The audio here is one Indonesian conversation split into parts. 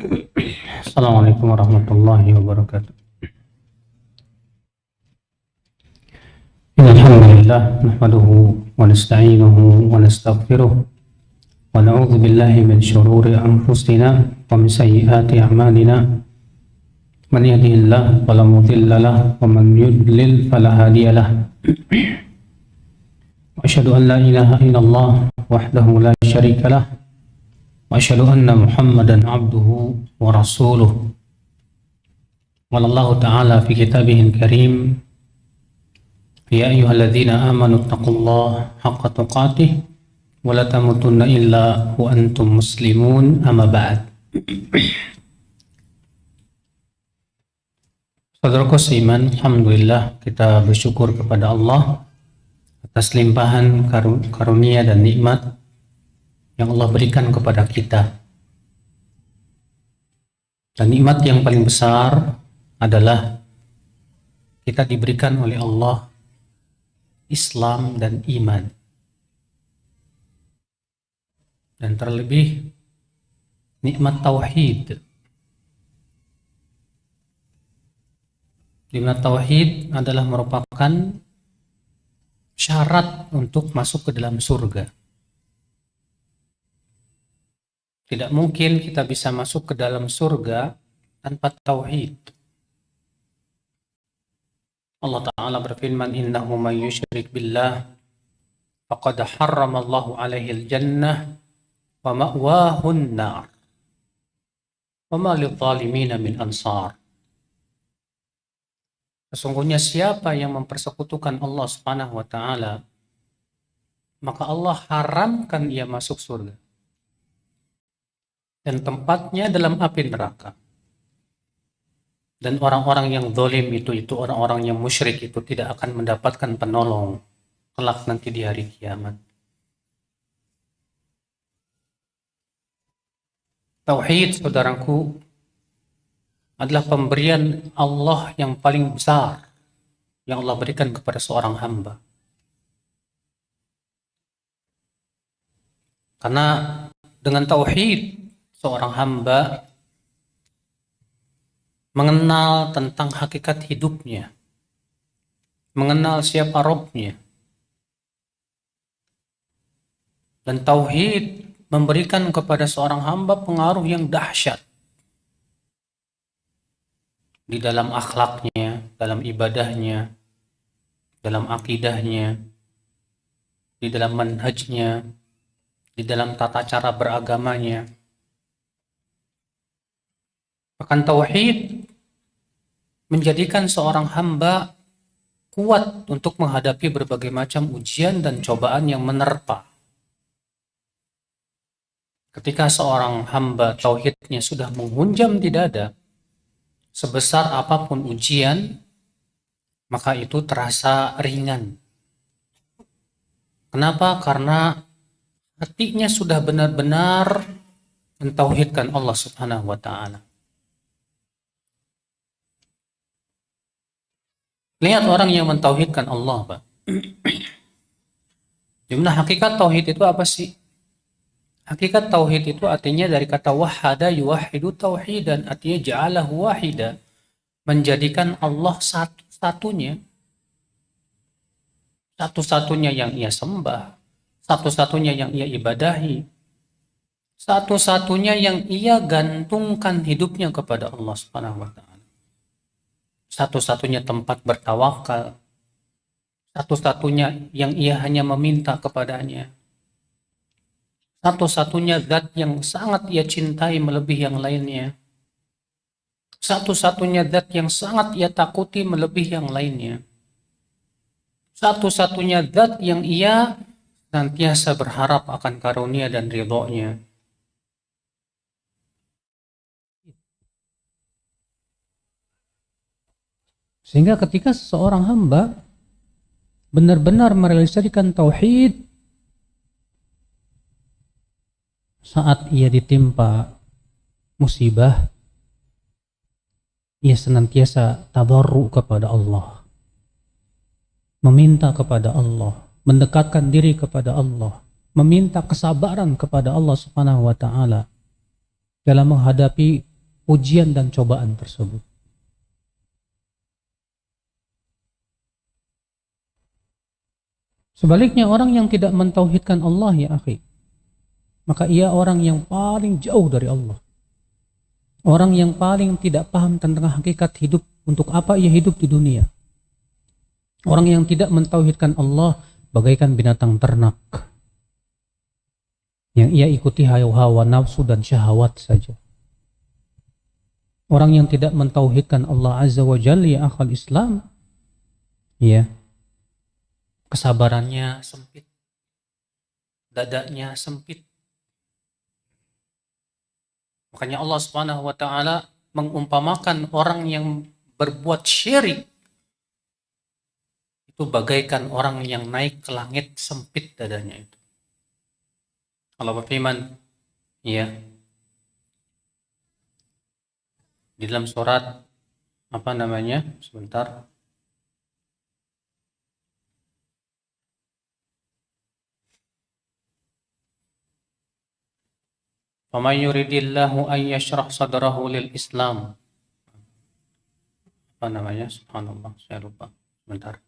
Assalamualaikum warahmatullahi wabarakatuh. Alhamdulillah nahmaduhu wa nasta'inuhu wa nastaghfiruh wa na'udzu billahi min shururi anfusina wa min sayyiati a'malina. Man yahdihillahu fala mudilla lahu wa man yudlil fala hadiya lahu. Wa asyhadu an la ilaha illallah wahdahu la syarika lahu wa asyhadu anna Muhammadan abduhu wa rasuluh. Qala Allah ta'ala fi kitabihil karim, ya ayyuhalladzina amanu taqullaha haqqa tuqatih wa la tamutunna illa wa antum muslimun, amma ba'd. Saudaraku seiman, alhamdulillah kita bersyukur kepada Allah atas limpahan karunia dan nikmat yang Allah berikan kepada kita. Dan nikmat yang paling besar adalah kita diberikan oleh Allah Islam dan iman. Dan terlebih nikmat tauhid. Nikmat tauhid adalah merupakan syarat untuk masuk ke dalam surga. Tidak mungkin kita bisa masuk ke dalam surga tanpa tauhid. Allah Ta'ala berfirman, innahu man yusyrik billah faqad harramallahu alaihi al-jannah wa ma'wahun nar wa ma lidh-dhalimina min ansar. Sesungguhnya siapa yang mempersekutukan Allah Subhanahu wa Ta'ala, maka Allah haramkan ia masuk surga, dan tempatnya dalam api neraka. Dan orang-orang yang zalim itu orang-orang yang musyrik itu tidak akan mendapatkan penolong kelak nanti di hari kiamat. Tauhid, saudaraku, adalah pemberian Allah yang paling besar yang Allah berikan kepada seorang hamba. Karena dengan tauhid seorang hamba mengenal tentang hakikat hidupnya, mengenal siapa Rabbnya. Dan tauhid memberikan kepada seorang hamba pengaruh yang dahsyat di dalam akhlaknya, dalam ibadahnya, dalam akidahnya, di dalam manhajnya, di dalam tata cara beragamanya. Bahkan tauhid menjadikan seorang hamba kuat untuk menghadapi berbagai macam ujian dan cobaan yang menerpa. Ketika seorang hamba tauhidnya sudah menghunjam di dada, sebesar apapun ujian, maka itu terasa ringan. Kenapa? Karena hatinya sudah benar-benar mentauhidkan Allah Subhanahu wa Ta'ala. Lihat orang yang mentauhidkan Allah, Pak. Dimana hakikat tauhid itu apa sih? Hakikat tauhid itu artinya dari kata wahada yuwahidu tauhidan, artinya ja'alahu wahida, menjadikan Allah satu-satunya. Satu-satunya yang ia sembah, satu-satunya yang ia ibadahi, satu-satunya yang ia gantungkan hidupnya kepada Allah Subhanahu wa Ta'ala. Satu-satunya tempat bertawakal, satu-satunya yang ia hanya meminta kepadanya, satu-satunya zat yang sangat ia cintai melebihi yang lainnya, satu-satunya zat yang sangat ia takuti melebihi yang lainnya, satu-satunya zat yang ia senantiasa berharap akan karunia dan ridhonya. Sehingga ketika seorang hamba benar-benar merealisasikan tauhid, saat ia ditimpa musibah, ia senantiasa tadarru kepada Allah, meminta kepada Allah, mendekatkan diri kepada Allah, meminta kesabaran kepada Allah Subhanahu wa Ta'ala dalam menghadapi ujian dan cobaan tersebut. Sebaliknya orang yang tidak mentauhidkan Allah ya akhi, maka ia orang yang paling jauh dari Allah. Orang yang paling tidak paham tentang hakikat hidup, untuk apa ia hidup di dunia. Orang yang tidak mentauhidkan Allah bagaikan binatang ternak yang ia ikuti hawa nafsu dan syahwat saja. Orang yang tidak mentauhidkan Allah Azza wa Jalla ya akhal Islam, ya, kesabarannya sempit, dadanya sempit. Makanya Allah Subhanahu wa taala mengumpamakan orang yang berbuat syirik itu bagaikan orang yang naik ke langit, sempit dadanya itu. Allah berfirman, ya, di dalam surat apa namanya? Sebentar. وَمَنْ يُرِدِ اللَّهُ أَنْ يَشْرَحْ صَدْرَهُ لِلْإِسْلَامِ. Apa namanya? Subhanallah, saya lupa. Sebentar.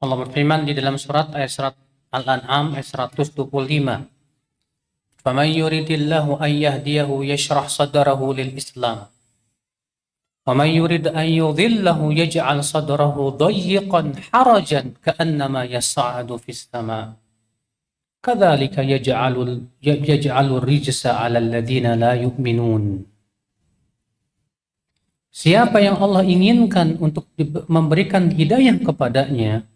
Allah berfirman di dalam surat Al-An'am ayat 125. فَمَنْ يُرِدِ اللَّهُ أَنْ يَهْدِيَهُ يَشْرَحْ صَدْرَهُ لِلْإِسْلَامِ وَمَنْ يُرِدْ أَنْ يُضِلَّهُ يَجْعَلْ صَدْرَهُ ضَيِّقًا حَرَجًا كَأَنَّمَا يَصَّعَّدُ فِي السَّمَاءِ كَذَلِكَ يَجْعَلُ الرِّجْسَ عَلَى الَّذِينَ لَا يُؤْمِنُونَ. Siapa yang Allah inginkan untuk memberikan hidayah kepadanya,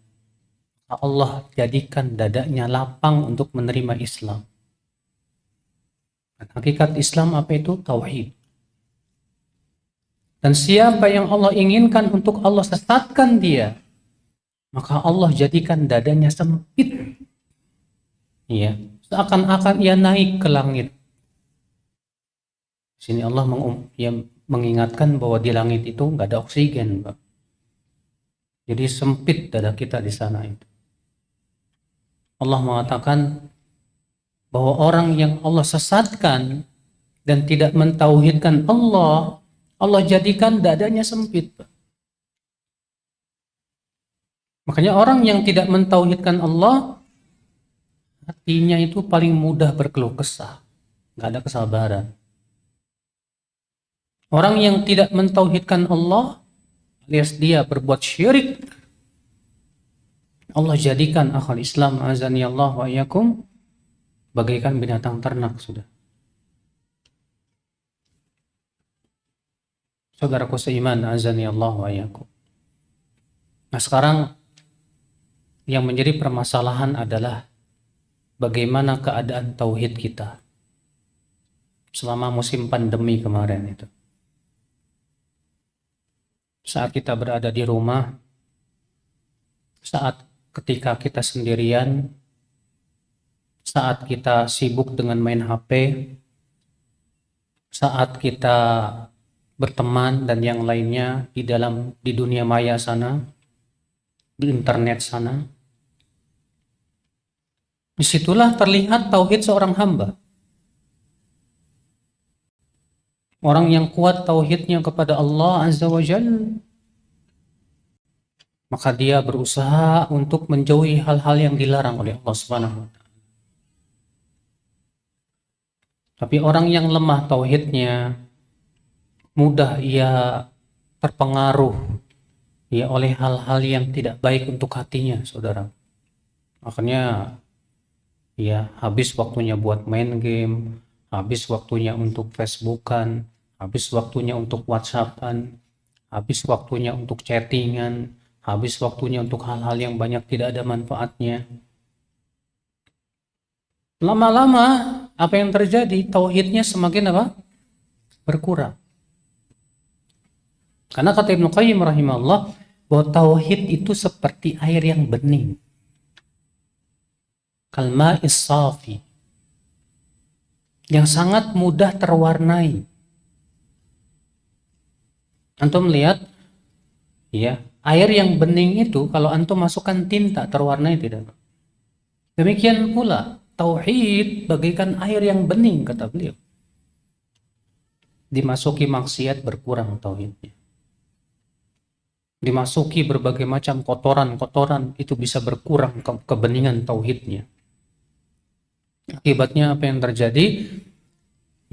Allah jadikan dadanya lapang untuk menerima Islam. Dan hakikat Islam apa itu? Tauhid. Dan siapa yang Allah inginkan untuk Allah sesatkan dia, maka Allah jadikan dadanya sempit. Ya, seakan-akan ia naik ke langit. Di sini Allah mengingatkan bahwa di langit itu nggak ada oksigen, Pak. Jadi sempit dada kita di sana itu. Allah mengatakan bahwa orang yang Allah sesatkan dan tidak mentauhidkan Allah, Allah jadikan dadanya sempit. Makanya orang yang tidak mentauhidkan Allah, hatinya itu paling mudah berkeluh kesah, nggak ada kesabaran. Orang yang tidak mentauhidkan Allah, alias dia berbuat syirik, Allah jadikan akhal Islam azani Allah wa iyyakum bagaikan binatang ternak sudah. Saudaraku seiman azani Allah wa iyyakum. Nah sekarang yang menjadi permasalahan adalah bagaimana keadaan tauhid kita selama musim pandemi kemarin itu. Saat kita berada di rumah, saat ketika kita sendirian, saat kita sibuk dengan main HP, saat kita berteman dan yang lainnya di dunia maya sana, di internet sana, disitulah terlihat tauhid seorang hamba. Orang yang kuat tauhidnya kepada Allah Azza wa Jalla, maka dia berusaha untuk menjauhi hal-hal yang dilarang oleh Allah Subhanahu wa taala. Tapi orang yang lemah tauhidnya, mudah ia terpengaruh ya oleh hal-hal yang tidak baik untuk hatinya, saudara. Makanya ya habis waktunya buat main game, habis waktunya untuk Facebookan, habis waktunya untuk WhatsAppan, habis waktunya untuk chattingan, habis waktunya untuk hal-hal yang banyak tidak ada manfaatnya. Lama-lama apa yang terjadi? Tauhidnya semakin apa? Berkurang. Karena kata Ibnu Qayyim rahimahullah bahwa tauhid itu seperti air yang bening, kalma'is safi, yang sangat mudah terwarnai. Antum lihat ya, air yang bening itu kalau antum masukkan tinta terwarnai tidak? Demikian pula tauhid bagaikan air yang bening, kata beliau. Dimasuki maksiat berkurang tauhidnya. Dimasuki berbagai macam kotoran-kotoran itu bisa berkurang kebeningan tauhidnya. Akibatnya apa yang terjadi?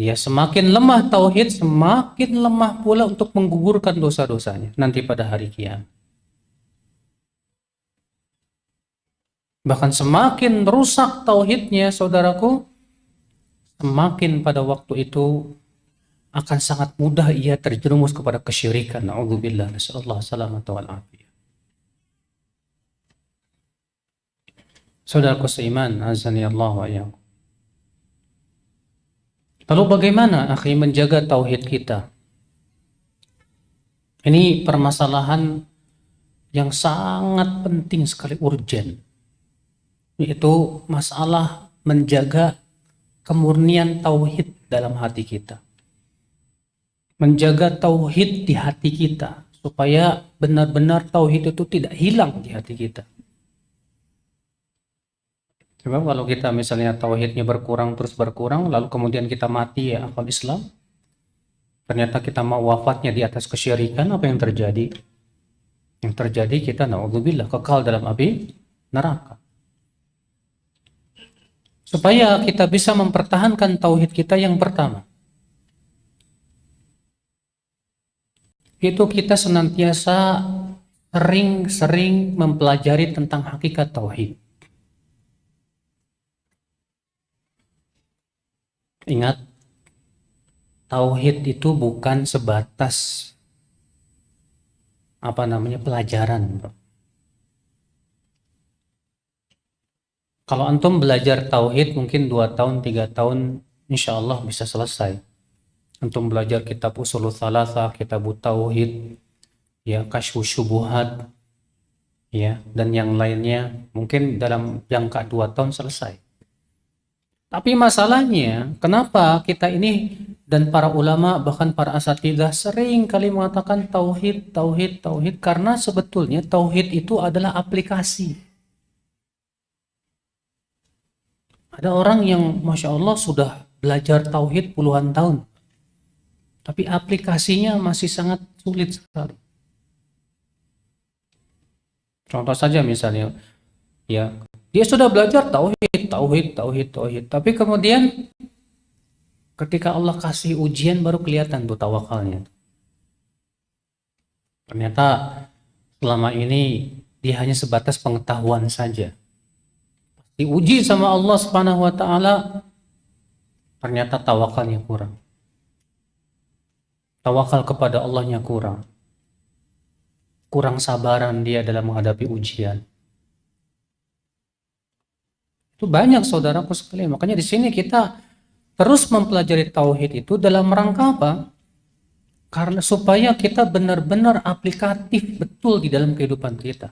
Ya, semakin lemah tauhid, semakin lemah pula untuk menggugurkan dosa-dosanya nanti pada hari kiamat. Bahkan semakin rusak tauhidnya, saudaraku, semakin pada waktu itu akan sangat mudah ia terjerumus kepada kesyirikan. Na'udzubillah, nasallallahu salamata wal afiyah. Saudaraku seiman, azani Allah wa iyyakum. Lalu bagaimana akhi menjaga tauhid kita? Ini permasalahan yang sangat penting sekali, urgen. Yaitu masalah menjaga kemurnian tauhid dalam hati kita. Menjaga tauhid di hati kita supaya benar-benar tauhid itu tidak hilang di hati kita. Sebab kalau kita misalnya tauhidnya berkurang terus berkurang, lalu kemudian kita mati ya akal Islam, ternyata kita mau wafatnya di atas kesyirikan, apa yang terjadi? Yang terjadi kita na'udzubillah kekal dalam api neraka. Supaya kita bisa mempertahankan tauhid kita, yang pertama itu kita senantiasa sering-sering mempelajari tentang hakikat tauhid. Ingat, tauhid itu bukan sebatas pelajaran, bro. Kalau antum belajar tauhid mungkin 2 tahun, 3 tahun, insya Allah bisa selesai. Antum belajar kitab Ushulul Tsalatsa, kitab Tauhid, ya, Kasyfus Syubuhat, ya, dan yang lainnya, mungkin dalam jangka 2 tahun selesai. Tapi masalahnya, kenapa kita ini dan para ulama, bahkan para asatidzah sering kali mengatakan tauhid, tauhid, tauhid, karena sebetulnya tauhid itu adalah aplikasi. Ada orang yang Masya Allah sudah belajar tauhid puluhan tahun, tapi aplikasinya masih sangat sulit sekali. Contoh saja misalnya, ya, dia sudah belajar tauhid, tauhid, tauhid, tauhid, tapi kemudian ketika Allah kasih ujian baru kelihatan tuh tawakalnya. Ternyata selama ini dia hanya sebatas pengetahuan saja. Diuji sama Allah Subhanahu wa taala, ternyata tawakalnya kurang. Tawakal kepada Allahnya kurang. Kurang sabaran dia dalam menghadapi ujian. Itu banyak saudaraku sekalian. Makanya di sini kita terus mempelajari tauhid itu dalam rangka apa? Karena supaya kita benar-benar aplikatif betul di dalam kehidupan kita.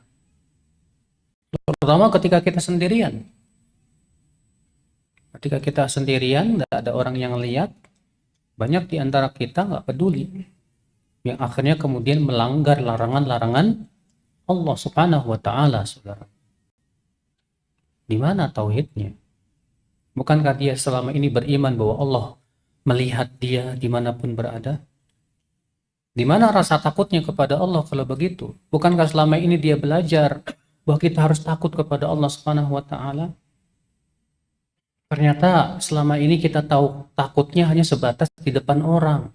Terutama ketika kita sendirian. Ketika kita sendirian, tidak ada orang yang lihat, banyak di antara kita nggak peduli, yang akhirnya kemudian melanggar larangan-larangan Allah Subhanahu wa taala, saudara. Di mana tauhidnya? Bukankah dia selama ini beriman bahwa Allah melihat dia dimanapun berada? Di mana rasa takutnya kepada Allah kalau begitu? Bukankah selama ini dia belajar bahwa kita harus takut kepada Allah Subhanahu wa taala? Ternyata selama ini kita tahu takutnya hanya sebatas di depan orang.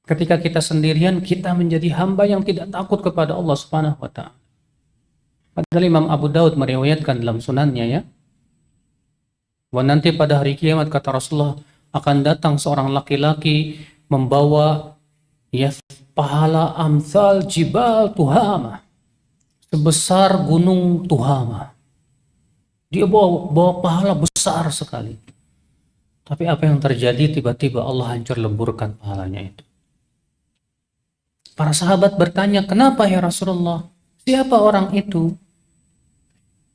Ketika kita sendirian, kita menjadi hamba yang tidak takut kepada Allah Subhanahu wa taala. Padahal Imam Abu Daud meriwayatkan dalam sunannya, ya, bahwa nanti pada hari kiamat, kata Rasulullah, akan datang seorang laki-laki membawa, ya, pahala amsal jibal Tuhama, sebesar gunung Tuhama. Dia bawa pahala besar sekali. Tapi apa yang terjadi? Tiba-tiba Allah hancur lemburkan pahalanya itu. Para sahabat bertanya, kenapa ya Rasulullah? Siapa orang itu?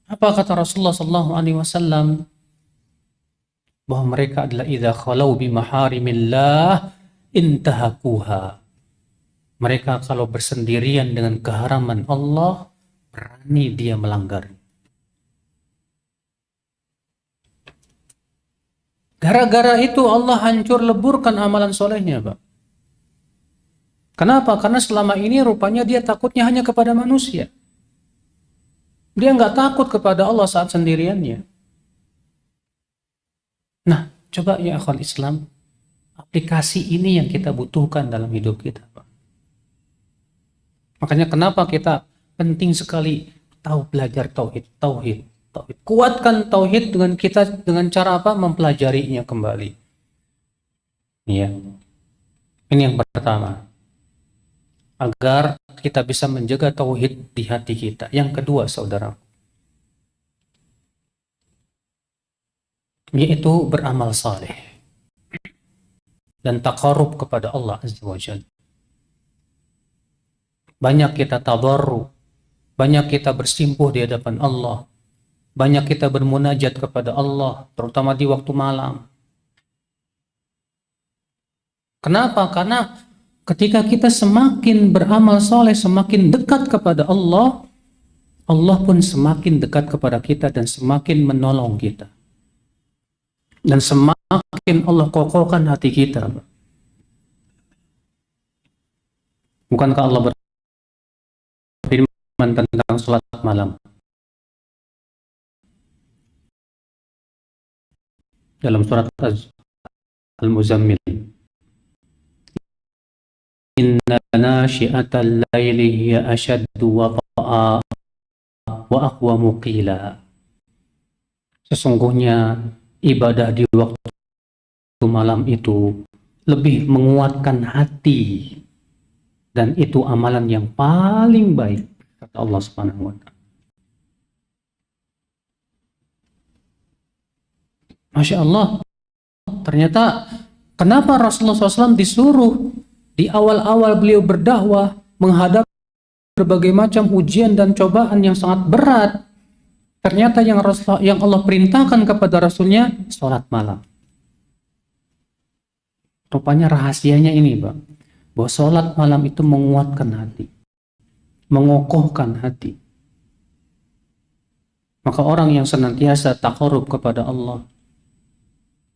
Apa kata Rasulullah sallallahu alaihi wasallam? Bahwa mereka adalah idza khalau bi maharimillah intahakuha. Mereka kalau bersendirian dengan keharaman Allah, berani dia melanggar. Gara-gara itu Allah hancur leburkan amalan solehnya, Pak. Kenapa? Karena selama ini rupanya dia takutnya hanya kepada manusia. Dia nggak takut kepada Allah saat sendiriannya. Nah, coba ya akhwal Islam, aplikasi ini yang kita butuhkan dalam hidup kita, Pak. Makanya kenapa kita penting sekali tahu belajar tauhid. Kuatkan tauhid dengan kita dengan cara apa? Mempelajarinya kembali. Iya. Ini yang pertama. Agar kita bisa menjaga tauhid di hati kita. Yang kedua, saudara, yaitu beramal saleh dan taqarrub kepada Allah Azza wa Jalla. Banyak kita tadarru, banyak kita bersimpuh di hadapan Allah, banyak kita bermunajat kepada Allah, terutama di waktu malam. Kenapa? Karena ketika kita semakin beramal soleh, semakin dekat kepada Allah, Allah pun semakin dekat kepada kita dan semakin menolong kita. Dan semakin Allah kokohkan hati kita. Bukankah Allah berfirman tentang salat malam dalam surat Al-Muzammil, inna nashi'atal laili hiya ashaddu wata'a wa aqwamu qila. Sesungguhnya ibadah di waktu malam itu lebih menguatkan hati, dan itu amalan yang paling baik, kata Allah Subhanahu wa Ta'ala. Masya Allah, ternyata kenapa Rasulullah SAW disuruh di awal-awal beliau berdakwah menghadapi berbagai macam ujian dan cobaan yang sangat berat, ternyata yang Allah perintahkan kepada Rasulnya sholat malam. Rupanya rahasianya ini, Bang, bahwa sholat malam itu menguatkan hati, mengokohkan hati. Maka orang yang senantiasa taqarrub kepada Allah,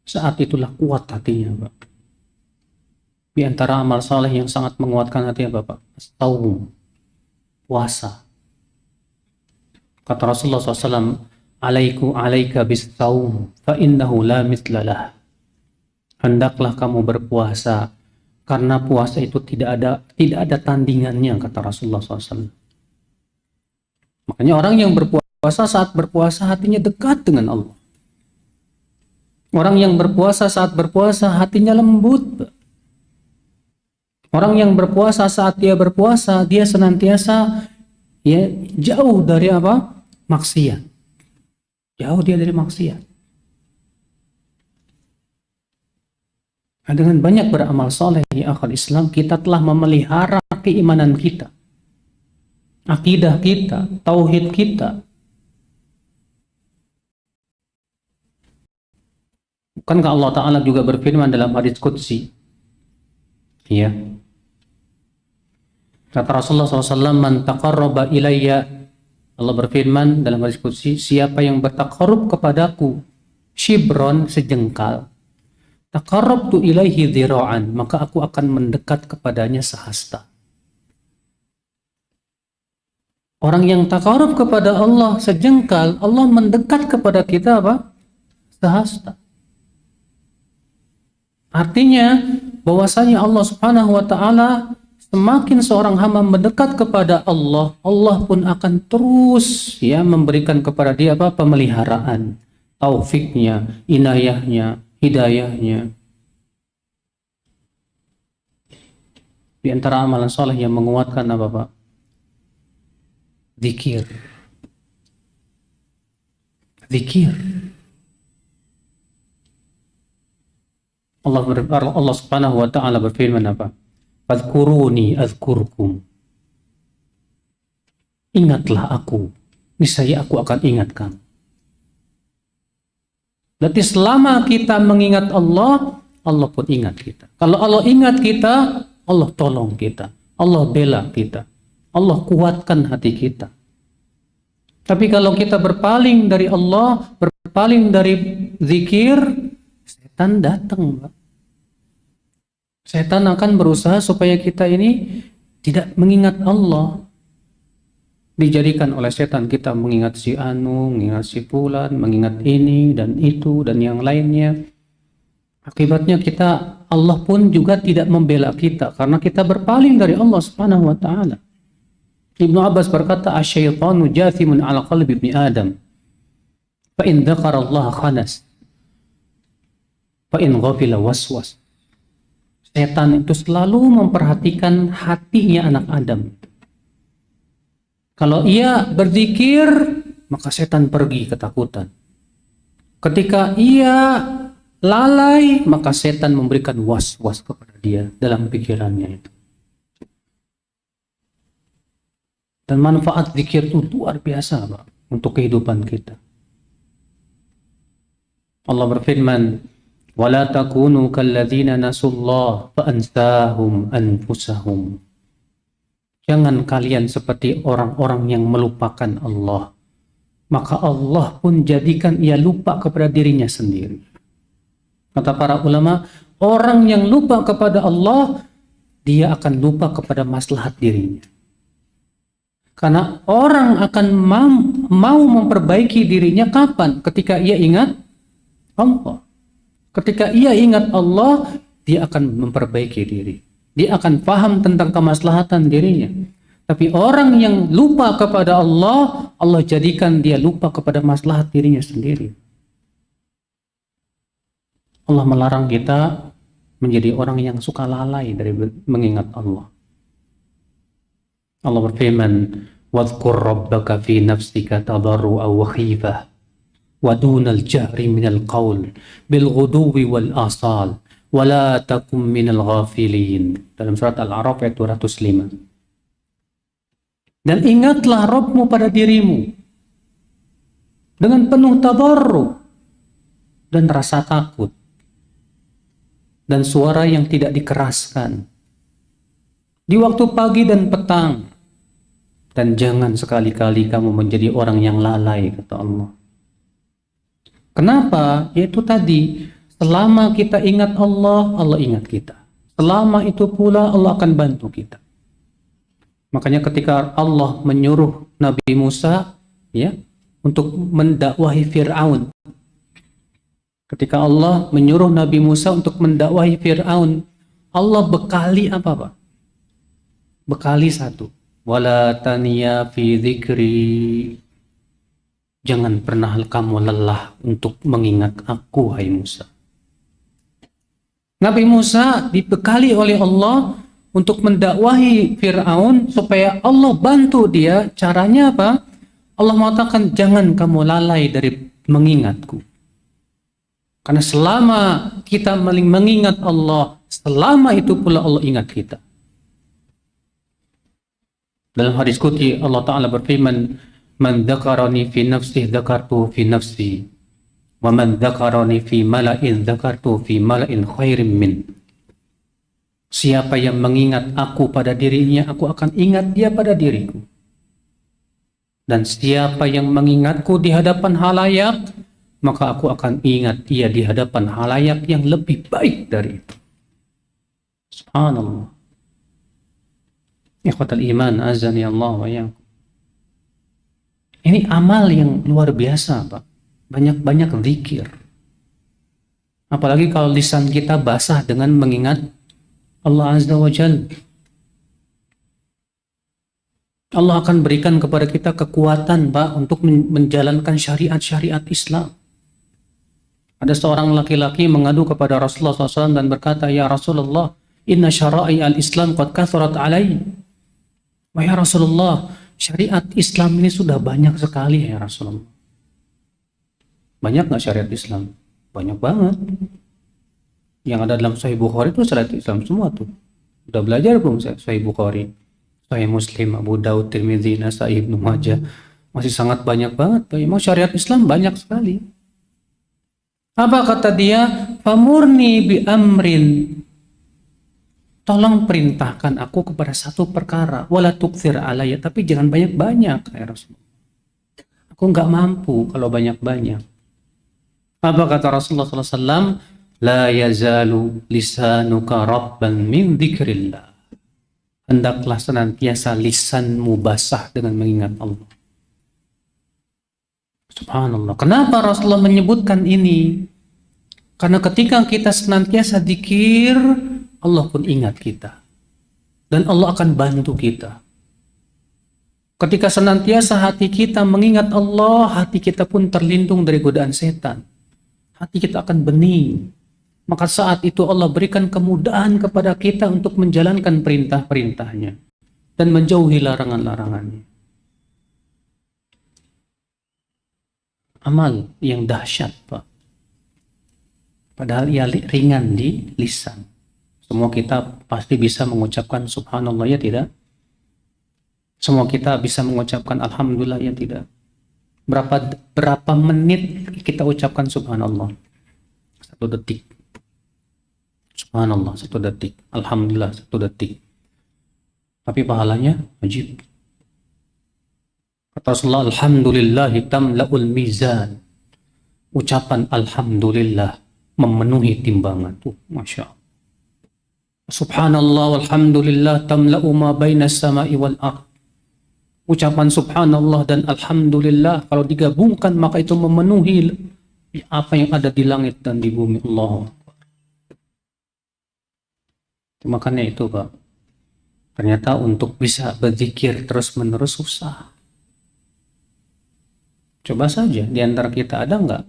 saat itulah kuat hatinya, Pak. Di antara amal saleh yang sangat menguatkan hati apa, Pak? Saum, puasa. Kata Rasulullah SAW, alaika bis saum, fa innahu la mitlalah. Hendaklah kamu berpuasa, karena puasa itu tidak ada tandingannya, kata Rasulullah SAW. Makanya orang yang berpuasa, saat berpuasa hatinya dekat dengan Allah. Orang yang berpuasa saat berpuasa hatinya lembut. Orang yang berpuasa saat dia berpuasa, dia senantiasa ya jauh dari apa? Maksiat. Jauh dia dari maksiat. Nah, dengan banyak beramal soleh ya akhwal Islam, kita telah memelihara keimanan kita, akidah kita, tauhid kita. Bukankah Allah Ta'ala juga berfirman dalam hadits qudsi, ya, kata Rasulullah SAW, man taqarraba ilayya, Allah berfirman dalam hadits qudsi, siapa yang bertaqarrub kepadaku shibron, sejengkal, taqarrabtu ilaihi dhira'an, maka aku akan mendekat kepadanya sehasta. Orang yang taqarrub kepada Allah sejengkal, Allah mendekat kepada kita apa? Sehasta. Artinya bahwasanya Allah Subhanahu wa Ta'ala, semakin seorang hamba mendekat kepada Allah, Allah pun akan terus ya memberikan kepada dia apa? Pemeliharaan, taufiknya, inayahnya, hidayahnya. Di antara amalan soleh yang menguatkan apa, Pak? Zikir. Allah Subhanahu wa Ta'ala berfirman apa? Fadhkuruni azkurkum. Ingatlah aku, niscaya aku akan ingatkan. Berarti selama kita mengingat Allah, Allah pun ingat kita. Kalau Allah ingat kita, Allah tolong kita. Allah bela kita. Allah kuatkan hati kita. Tapi kalau kita berpaling dari Allah, berpaling dari zikir, setan datang, Pak. Setan akan berusaha supaya kita ini tidak mengingat Allah. Dijadikan oleh setan kita mengingat si anu, mengingat si fulan, mengingat ini dan itu dan yang lainnya. Akibatnya kita, Allah pun juga tidak membela kita karena kita berpaling dari Allah Subhanahu wa taala. Ibnu Abbas berkata, "Asy-syaitanu jathimun 'ala qalbi ibni Adam. Fa in dzakara Allah khanas. Fa in ghafila waswas." Setan itu selalu memperhatikan hatinya anak Adam. Kalau ia berzikir, maka setan pergi ketakutan. Ketika ia lalai, maka setan memberikan was-was kepada dia dalam pikirannya itu. Dan manfaat zikir itu luar biasa, Pak, untuk kehidupan kita. Allah berfirman, "Wala takunu kalladzina nasullah fa ansahum anfusahum." Jangan kalian seperti orang-orang yang melupakan Allah, maka Allah pun jadikan ia lupa kepada dirinya sendiri. Kata para ulama, orang yang lupa kepada Allah, dia akan lupa kepada maslahat dirinya. Karena orang akan mau memperbaiki dirinya kapan? Ketika ia ingat Allah. Ketika ia ingat Allah, dia akan memperbaiki diri. Dia akan paham tentang kemaslahatan dirinya. Tapi orang yang lupa kepada Allah, Allah jadikan dia lupa kepada maslahat dirinya sendiri. Allah melarang kita menjadi orang yang suka lalai dari mengingat Allah. Allah berfirman, "Wadhkur rabbaka fi nafsika tadarru'a wa khifah wa dunal jahri minal qaul bil ghuduwi wal asal. Wala takum minal ghafilin." Dalam surat Al-A'raf ayat 205. Dan ingatlah Rabbmu pada dirimu dengan penuh tadarru dan rasa takut dan suara yang tidak dikeraskan di waktu pagi dan petang. Dan jangan sekali-kali kamu menjadi orang yang lalai, kata Allah. Kenapa? Yaitu tadi, selama kita ingat Allah, Allah ingat kita. Selama itu pula Allah akan bantu kita. Makanya ketika Allah menyuruh Nabi Musa ya untuk mendakwahi Fir'aun. Ketika Allah menyuruh Nabi Musa untuk mendakwahi Fir'aun, Allah bekali apa, Pak? Bekali satu. Wala taniya fi dzikri. Jangan pernah kamu lelah untuk mengingat aku, hai Musa. Nabi Musa dibekali oleh Allah untuk mendakwahi Fir'aun supaya Allah bantu dia. Caranya apa? Allah mengatakan jangan kamu lalai dari mengingatku. Karena selama kita mengingat Allah, selama itu pula Allah ingat kita. Dalam hadis qudsi Allah Ta'ala berfirman, "Man dzakarani fi nafsi dzakartu fi nafsi. Wa man dzakarani fi mala'in dzakartu fi mala'in khairin min." Siapa yang mengingat aku pada dirinya, aku akan ingat dia pada diriku. Dan siapa yang mengingatku di hadapan halayak, maka aku akan ingat dia di hadapan halayak yang lebih baik dari itu. Subhanallah. Ikhwatal iman, azani Allah wa iyyakum. Ini amal yang luar biasa, Pak. Banyak-banyak zikir. Apalagi kalau lisan kita basah dengan mengingat Allah Azza wa Jalla. Allah akan berikan kepada kita kekuatan, Pak, untuk menjalankan syariat-syariat Islam. Ada seorang laki-laki mengadu kepada Rasulullah SAW dan berkata, "Ya Rasulullah, inna syara'i al-Islam qad kathurat alai." Wahai Rasulullah, syariat Islam ini sudah banyak sekali, ya Rasulullah. Banyak nggak syariat Islam? Banyak banget. Yang ada dalam Sahih Bukhari itu syariat Islam semua tuh. Udah belajar belum Sahih Bukhari, Sahih Muslim, Abu Daud, Tirmidzi, Nasai, Ibnu Majah? Masih sangat banyak banget. Memang syariat Islam banyak sekali. Apa kata dia? Famurni bi amrin. Tolong perintahkan aku kepada satu perkara. Wala tukthir alayya. Tapi jangan banyak-banyak, ya Rasulullah. Aku nggak mampu kalau banyak-banyak. Apa kata Rasulullah SAW? La yazalu lisanuka rabban min dzikrillah. Hendaklah senantiasa lisanmu basah dengan mengingat Allah. Subhanallah. Kenapa Rasulullah menyebutkan ini? Karena ketika kita senantiasa dzikir, Allah pun ingat kita. Dan Allah akan bantu kita. Ketika senantiasa hati kita mengingat Allah, hati kita pun terlindung dari godaan setan. Hati kita akan bening. Maka saat itu Allah berikan kemudahan kepada kita untuk menjalankan perintah-perintahnya. Dan menjauhi larangan-larangannya. Amal yang dahsyat, Pak. Padahal ia ringan di lisan. Semua kita pasti bisa mengucapkan subhanallah, ya tidak? Semua kita bisa mengucapkan alhamdulillah, ya tidak? Berapa menit kita ucapkan subhanallah? 1 detik. Subhanallah 1 detik. Alhamdulillah 1 detik. Tapi pahalanya wajib. Kata Rasulullah, alhamdulillahi tamla'ul mizan. Ucapan alhamdulillah memenuhi timbangan. Masya Allah. Subhanallah walhamdulillah tamla'u ma bainas sama'i wal ard. Ucapan subhanallah dan alhamdulillah kalau digabungkan maka itu memenuhi apa yang ada di langit dan di bumi. Allah. Makanya itu, Pak. Ternyata untuk bisa berzikir terus-menerus susah. Coba saja, di antara kita ada nggak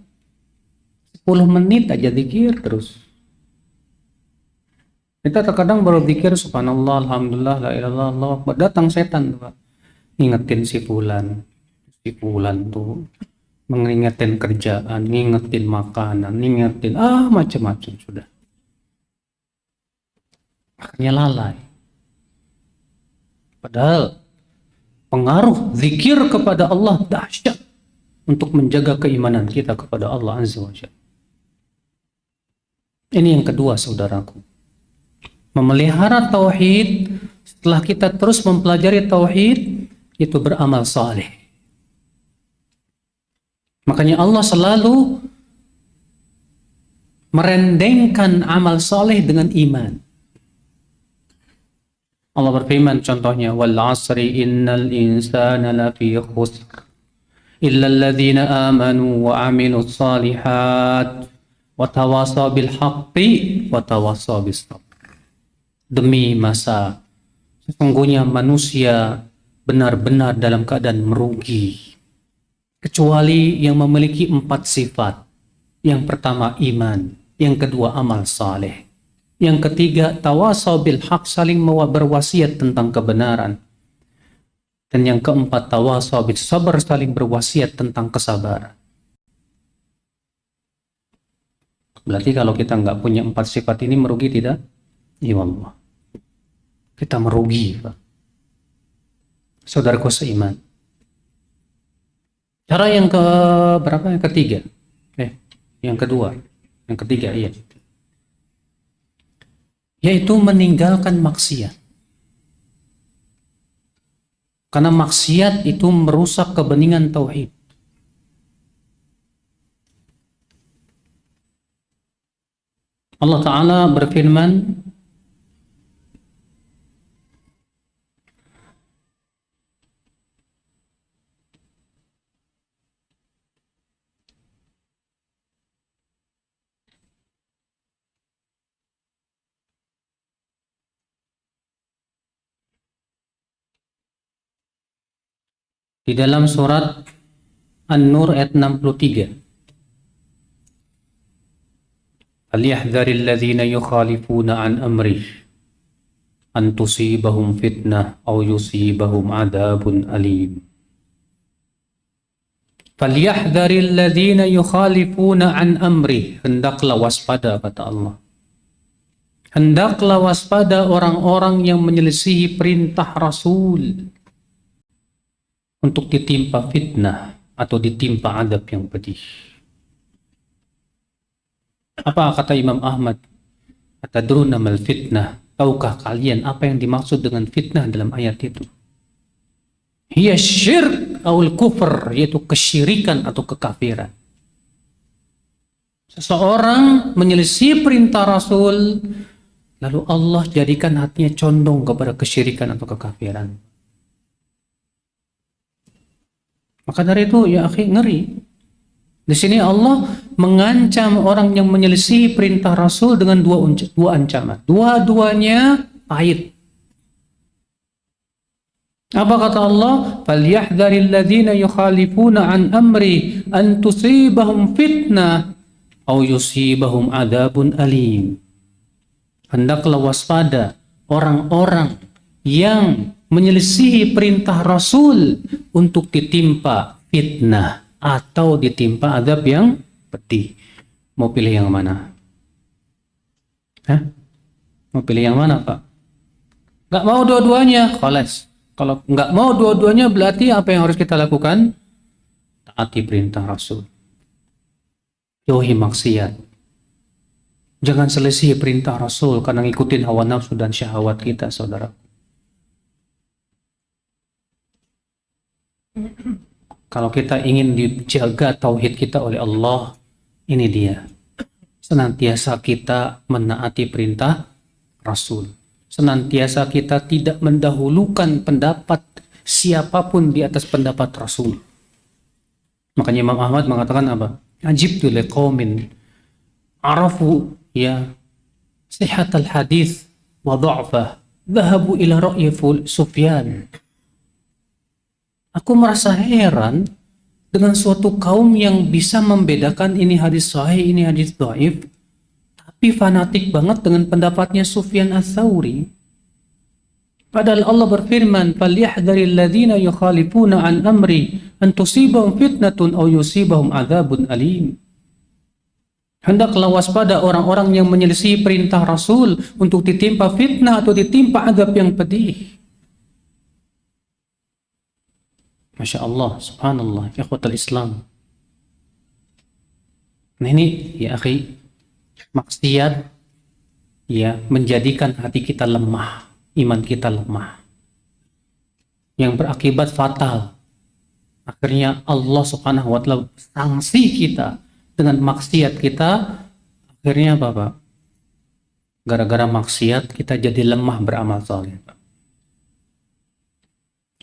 10 menit aja zikir terus. Kita terkadang baru zikir subhanallah, alhamdulillah, la ilaha illallah, Allahu akbar, datang setan tuh, Pak. Ngingetin si fulan tuh, mengingetin kerjaan, ngingetin makanan, ngingetin macam-macam sudah. Akhirnya lalai. Padahal pengaruh zikir kepada Allah dahsyat untuk menjaga keimanan kita kepada Allah Azza wa Jalla. Ini yang kedua, saudaraku. Memelihara tauhid, setelah kita terus mempelajari tauhid, itu beramal saleh. Makanya Allah selalu merendengkan amal saleh dengan iman. Allah berfirman contohnya, wal asri innal insana lafi khusr illa alladhina amanu wa amilus salihat wa tawasaw bil haqqi wa tawasaw bis sabr. Demi masa, sesungguhnya manusia benar-benar dalam keadaan merugi kecuali yang memiliki 4 sifat. Yang pertama iman, yang kedua amal saleh, yang ketiga tawasaw bil haq, saling berwasiat tentang kebenaran, dan yang keempat tawasaw bis sabr, saling berwasiat tentang kesabaran. Berarti kalau kita nggak punya 4 sifat ini merugi tidak? Ya Allah, kita merugi, Pak. Saudaraku seiman. Cara yang ke berapa? Yang ketiga? Yang kedua. Yang ketiga, iya. Yaitu meninggalkan maksiat. Karena maksiat itu merusak kebeningan tauhid. Allah Ta'ala berfirman, di dalam surat An-Nur ayat 63. Falyahdharil ladzina yukhalifuna an amrih an tusibahum fitnah aw yusibahum adzabun alim. Falyahdharil ladzina yukhalifuna an amrih, hendaklah waspada, kata Allah. Hendaklah waspada orang-orang yang menyelisihi perintah Rasul untuk ditimpa fitnah atau ditimpa adab yang pedih. Apa kata Imam Ahmad? Atadruna mal fitnah? Tahukah kalian apa yang dimaksud dengan fitnah dalam ayat itu? Hiya syirk awal kufur, yaitu kesyirikan atau kekafiran. Seseorang menyelisih perintah Rasul, lalu Allah jadikan hatinya condong kepada kesyirikan atau kekafiran. Maka dari itu, ya akhi, ngeri. Di sini Allah mengancam orang yang menyelisih perintah Rasul dengan dua ancaman. Dua-duanya pahit. Apa kata Allah? "Falyahdharil ladzina yukhalifuna an amri an tusibahum fitnah aw yusibahum adzabun alim." Hendaklah waspada orang-orang yang menyelisihi perintah Rasul untuk ditimpa fitnah atau ditimpa azab yang pedih. Mau pilih yang mana? Mau pilih yang mana, Pak? Gak mau dua-duanya, khalas. Kalau nggak mau dua-duanya, berarti apa yang harus kita lakukan? Taati perintah Rasul. Jauhi maksiat. Jangan selisih perintah Rasul karena ngikutin hawa nafsu dan syahwat kita, saudara. Kalau kita ingin dijaga tauhid kita oleh Allah, ini dia. Senantiasa kita menaati perintah Rasul. Senantiasa kita tidak mendahulukan pendapat siapapun di atas pendapat Rasul. Makanya Imam Ahmad mengatakan apa? Ajibtu liqaumin arafu ya sihhatal hadis wa dha'fah dhahabu ila ra'yi Sufyan. Aku merasa heran dengan suatu kaum yang bisa membedakan ini hadis sahih, ini hadis dhaif, tapi fanatik banget dengan pendapatnya Sufyan Ats-Tsauri. Padahal Allah berfirman, "Falyahdharil ladzina yukhalifuna an amri an tusibahum fitnatun aw yusibahum adzabun alim." Hendaklah waspada orang-orang yang menyelisih perintah Rasul untuk ditimpa fitnah atau ditimpa azab yang pedih. Masya Allah, subhanallah, ikhwatal Islam. Nah ini, ya akhi, maksiat ya menjadikan hati kita lemah, iman kita lemah, yang berakibat fatal. Akhirnya Allah subhanahu wa ta'ala sanksi kita dengan maksiat kita. Akhirnya apa, Pak? Gara-gara maksiat kita jadi lemah beramal saleh, Pak.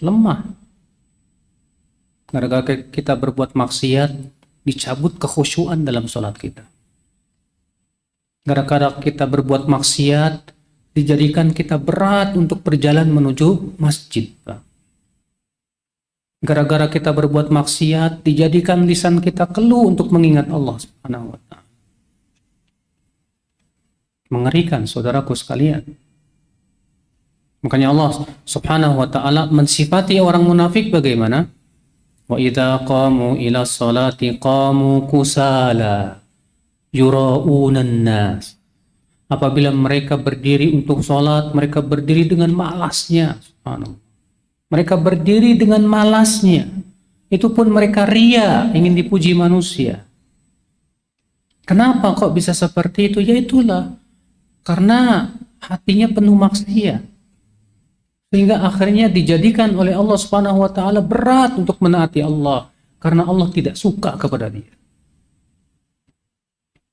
Lemah. Gara-gara kita berbuat maksiat, dicabut kekhusyuan dalam sholat kita. Gara-gara kita berbuat maksiat, dijadikan kita berat untuk berjalan menuju masjid, Pak. Gara-gara kita berbuat maksiat, dijadikan lisan kita keluh untuk mengingat Allah Subhanahu wa ta'ala. Mengerikan, saudaraku sekalian. Makanya Allah Subhanahu wa ta'ala mensifati orang munafik bagaimana? Wa idza qamu ila sholati qamu kusala yura'unan nas. Apabila mereka berdiri untuk sholat, mereka berdiri dengan malasnya. Subhanallah. Mereka berdiri dengan malasnya. Itu pun mereka ria, ingin dipuji manusia. Kenapa kok bisa seperti itu? Ya itulah, karena hatinya penuh maksiat. Sehingga akhirnya dijadikan oleh Allah Subhanahu wa ta'ala berat untuk menaati Allah, karena Allah tidak suka kepada dia.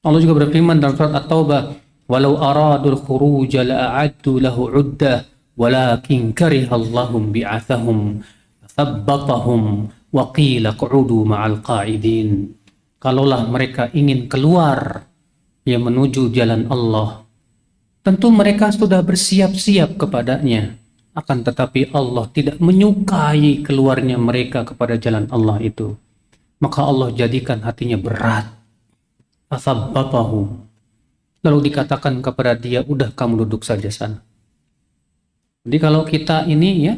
Allah juga berfirman dalam surat At-Taubah, "Walau aradul khuruj la'addu lahu 'uddah, walakin karihallahum bi'athahum thabbatahum wa qila qu'udu ma'al qa'idin." Kalaulah mereka ingin keluar yang menuju jalan Allah, tentu mereka sudah bersiap-siap kepadanya. Akan tetapi Allah tidak menyukai keluarnya mereka kepada jalan Allah itu. Maka Allah jadikan hatinya berat. Athabbatahum. Lalu dikatakan kepada dia, udah kamu duduk saja sana. Jadi kalau kita ini ya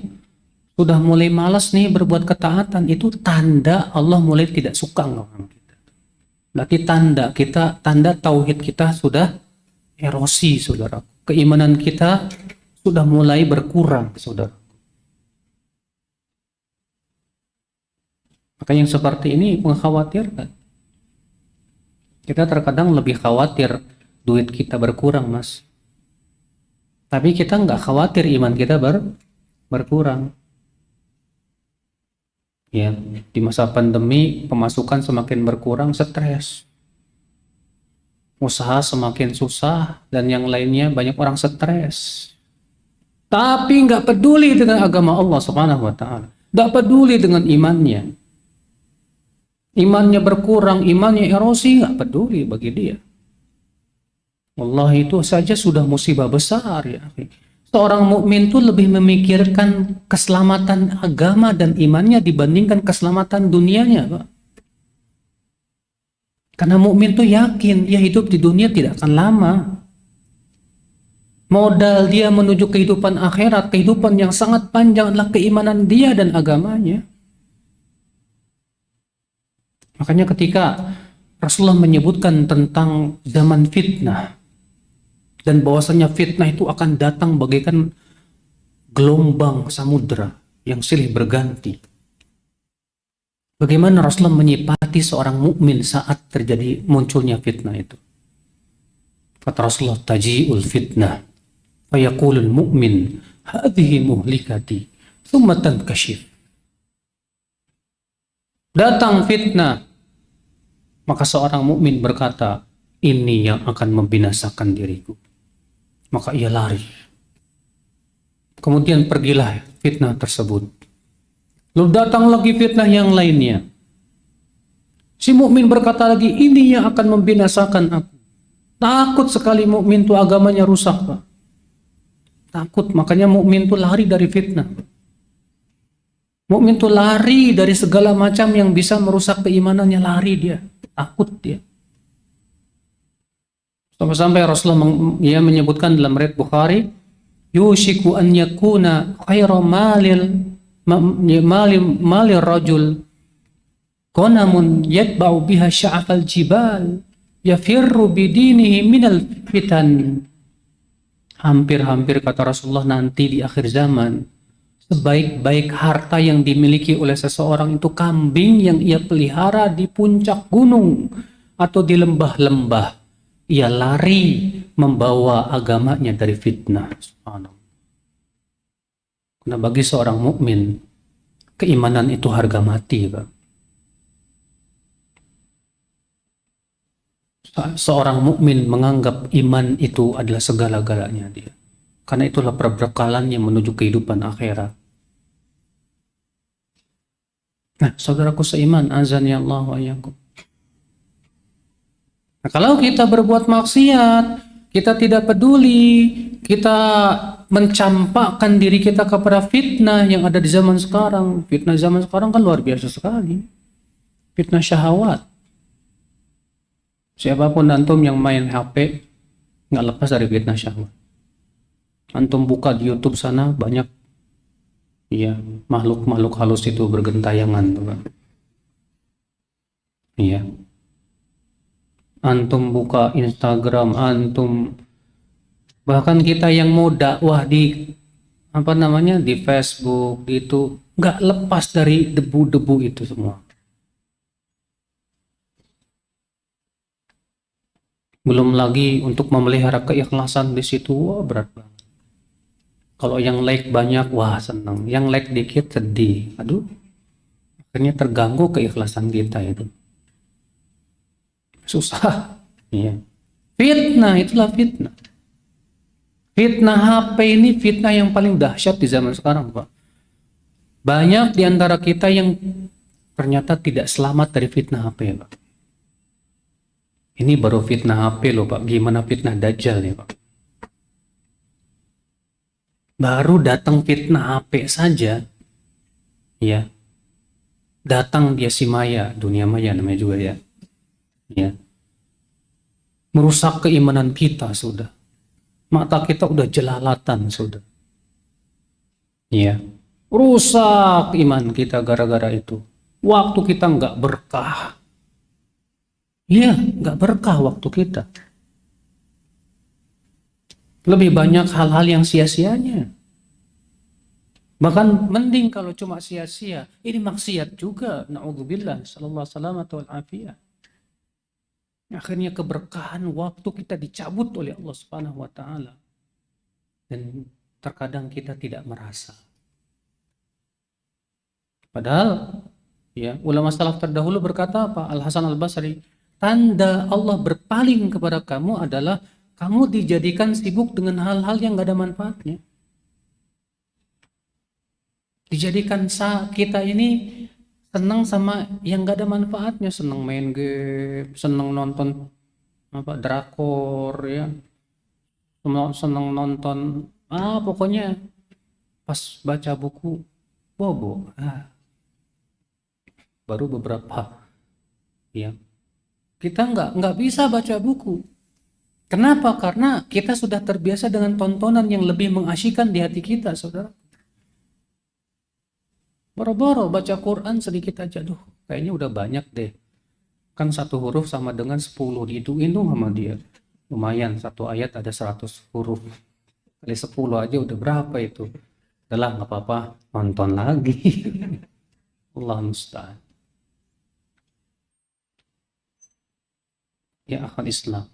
sudah mulai malas nih berbuat ketaatan, itu tanda Allah mulai tidak suka dengan kita. Berarti tanda tauhid kita sudah erosi, saudaraku. keimanan kita sudah mulai berkurang, saudara. Maka yang seperti ini mengkhawatirkan. Kita terkadang lebih khawatir duit kita berkurang, Mas. Tapi kita nggak khawatir iman kita berkurang. Ya, di masa pandemi pemasukan semakin berkurang, stres. Usaha semakin susah dan yang lainnya, banyak orang stres. Tapi nggak peduli dengan agama Allah Subhanahu wa taala. Nggak peduli dengan imannya. Imannya berkurang, imannya erosi, nggak peduli bagi dia. Wallahi itu saja sudah musibah besar ya. Seorang mukmin itu lebih memikirkan keselamatan agama dan imannya dibandingkan keselamatan dunianya, Pak. Karena mukmin itu yakin dia hidup di dunia tidak akan lama. Modal dia menuju kehidupan akhirat, kehidupan yang sangat panjang adalah keimanan dia dan agamanya. Makanya ketika Rasulullah menyebutkan tentang zaman fitnah dan bahwasanya fitnah itu akan datang bagaikan gelombang samudra yang silih berganti. Bagaimana Rasulullah menyipati seorang mukmin saat terjadi munculnya fitnah itu? Kata Rasulullah, taji'ul fitnah fayaqulul mu'min hadhihi muhlikati thumma tankashif. Datang fitnah, maka seorang mukmin berkata, ini yang akan membinasakan diriku. Maka ia lari. Kemudian pergilah fitnah tersebut. Lalu datang lagi fitnah yang lainnya. Si mukmin berkata lagi, ini yang akan membinasakan aku. Takut sekali mukmin itu agamanya rusak, Pak. Takut, makanya mukmin itu lari dari fitnah. Mukmin itu lari dari segala macam yang bisa merusak keimanannya, lari dia. Takut dia. Sampai-sampai Rasulullah menyebutkan dalam riwayat Bukhari, yushiku an yakuna khairu malil rajul qanamun yatba'u biha sya'afal jibal yafirru bidinihi minal fitan. Hampir-hampir kata Rasulullah, nanti di akhir zaman sebaik-baik harta yang dimiliki oleh seseorang itu kambing yang ia pelihara di puncak gunung atau di lembah-lembah. Ia lari membawa agamanya dari fitnah. Subhanallah. Karena bagi seorang mukmin, keimanan itu harga mati, Pak. Seorang mukmin menganggap iman itu adalah segala-galanya dia. Karena itulah perbekalannya menuju kehidupan akhirat. Nah, saudaraku seiman, azani Allah wa iyyakum. Nah, kalau kita berbuat maksiat, kita tidak peduli, kita mencampakkan diri kita kepada fitnah yang ada di zaman sekarang. Fitnah zaman sekarang kan luar biasa sekali. Fitnah syahwat. Siapapun antum yang main HP nggak lepas dari fitnah syahwat. Antum buka di YouTube sana banyak ya makhluk-makhluk halus itu bergentayangan tuh kan. Iya. Antum buka Instagram, antum bahkan kita yang mau dakwah di di Facebook itu nggak lepas dari debu-debu itu semua. Belum lagi untuk memelihara keikhlasan di situ, wah berat banget. Kalau yang like banyak, wah senang. Yang like dikit, sedih. Aduh, akhirnya terganggu keikhlasan kita itu. Susah. Iya. Fitnah, itulah fitnah. Fitnah HP ini fitnah yang paling dahsyat di zaman sekarang, Pak. Banyak di antara kita yang ternyata tidak selamat dari fitnah HP, Pak. Ini baru fitnah HP loh, Pak. Gimana fitnah Dajjal nih, Pak? Baru datang fitnah HP saja, ya. Datang dia si maya, dunia maya namanya juga ya. Ya. Merusak keimanan kita sudah. Mata kita udah jelalatan sudah. Ya. Rusak iman kita gara-gara itu. Waktu kita nggak berkah. Iya, nggak berkah waktu kita. Lebih banyak hal-hal yang sia-sianya. Bahkan mending kalau cuma sia-sia. Ini maksiat juga. Na'udzubillah. Sallallahu salamatu wal afiyah. Akhirnya keberkahan waktu kita dicabut oleh Allah Subhanahu wa taala. Dan terkadang kita tidak merasa. Padahal ya, ulama salaf terdahulu berkata apa? Al Hasan Al Basri, tanda Allah berpaling kepada kamu adalah kamu dijadikan sibuk dengan hal-hal yang gak ada manfaatnya. Dijadikan kita ini senang sama yang gak ada manfaatnya, senang main game, senang nonton drakor ya, senang nonton pokoknya pas baca buku bobo. Baru beberapa ya, kita nggak bisa baca buku. Kenapa? Karena kita sudah terbiasa dengan tontonan yang lebih mengasyikkan di hati kita, saudara. Boro-boro baca Quran sedikit aja, kayaknya udah banyak deh. Kan satu huruf sama dengan 10, dihitung sama dia. Lumayan, satu ayat ada 100 huruf. Kali 10 aja udah berapa itu? Udahlah, nggak apa-apa, nonton lagi. Allah musta'an. Ya akhal Islam.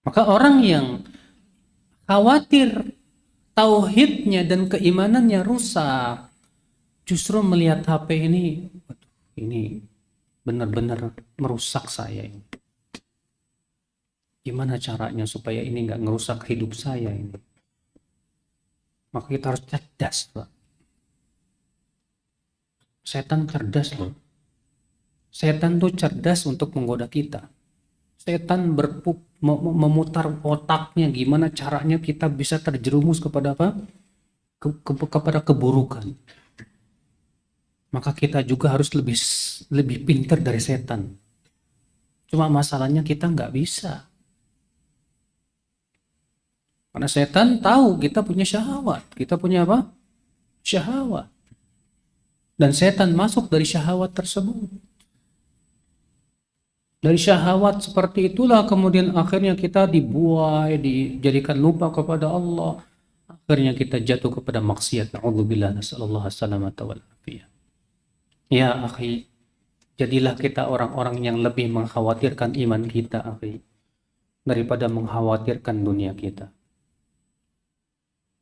Maka orang yang khawatir tauhidnya dan keimanannya rusak, justru melihat HP ini benar-benar merusak saya ini. Gimana caranya supaya ini nggak ngerusak hidup saya ini? Maka kita harus cerdas, Pak. Setan cerdas loh. Setan tuh cerdas untuk menggoda kita. Setan memutar otaknya gimana caranya kita bisa terjerumus kepada apa? Kepada keburukan. Maka kita juga harus lebih pintar dari setan. Cuma masalahnya kita nggak bisa. Karena setan tahu kita punya syahwat. Kita punya apa? Syahwat. Dan setan masuk dari syahwat tersebut. Dari syahwat seperti itulah kemudian akhirnya kita dibuai, dijadikan lupa kepada Allah. Akhirnya kita jatuh kepada maksiat. Na'udzubillah, nasallallahu salamata wal afiyah. Ya akhi, jadilah kita orang-orang yang lebih mengkhawatirkan iman kita, akhi, daripada mengkhawatirkan dunia kita.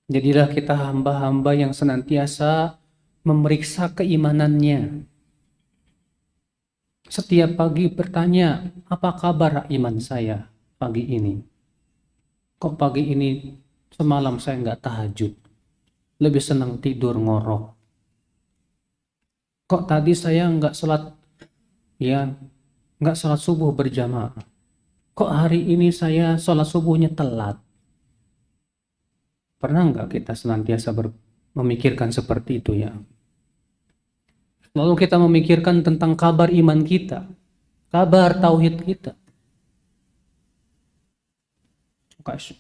Jadilah kita hamba-hamba yang senantiasa memeriksa keimanannya. Setiap pagi bertanya, apa kabar iman saya pagi ini? Kok pagi ini semalam saya nggak tahajud, lebih senang tidur ngorok. Kok tadi saya nggak sholat subuh berjamaah? Kok hari ini saya sholat subuhnya telat? Pernah nggak kita senantiasa memikirkan seperti itu ya? Lalu kita memikirkan tentang kabar iman kita, kabar tauhid kita.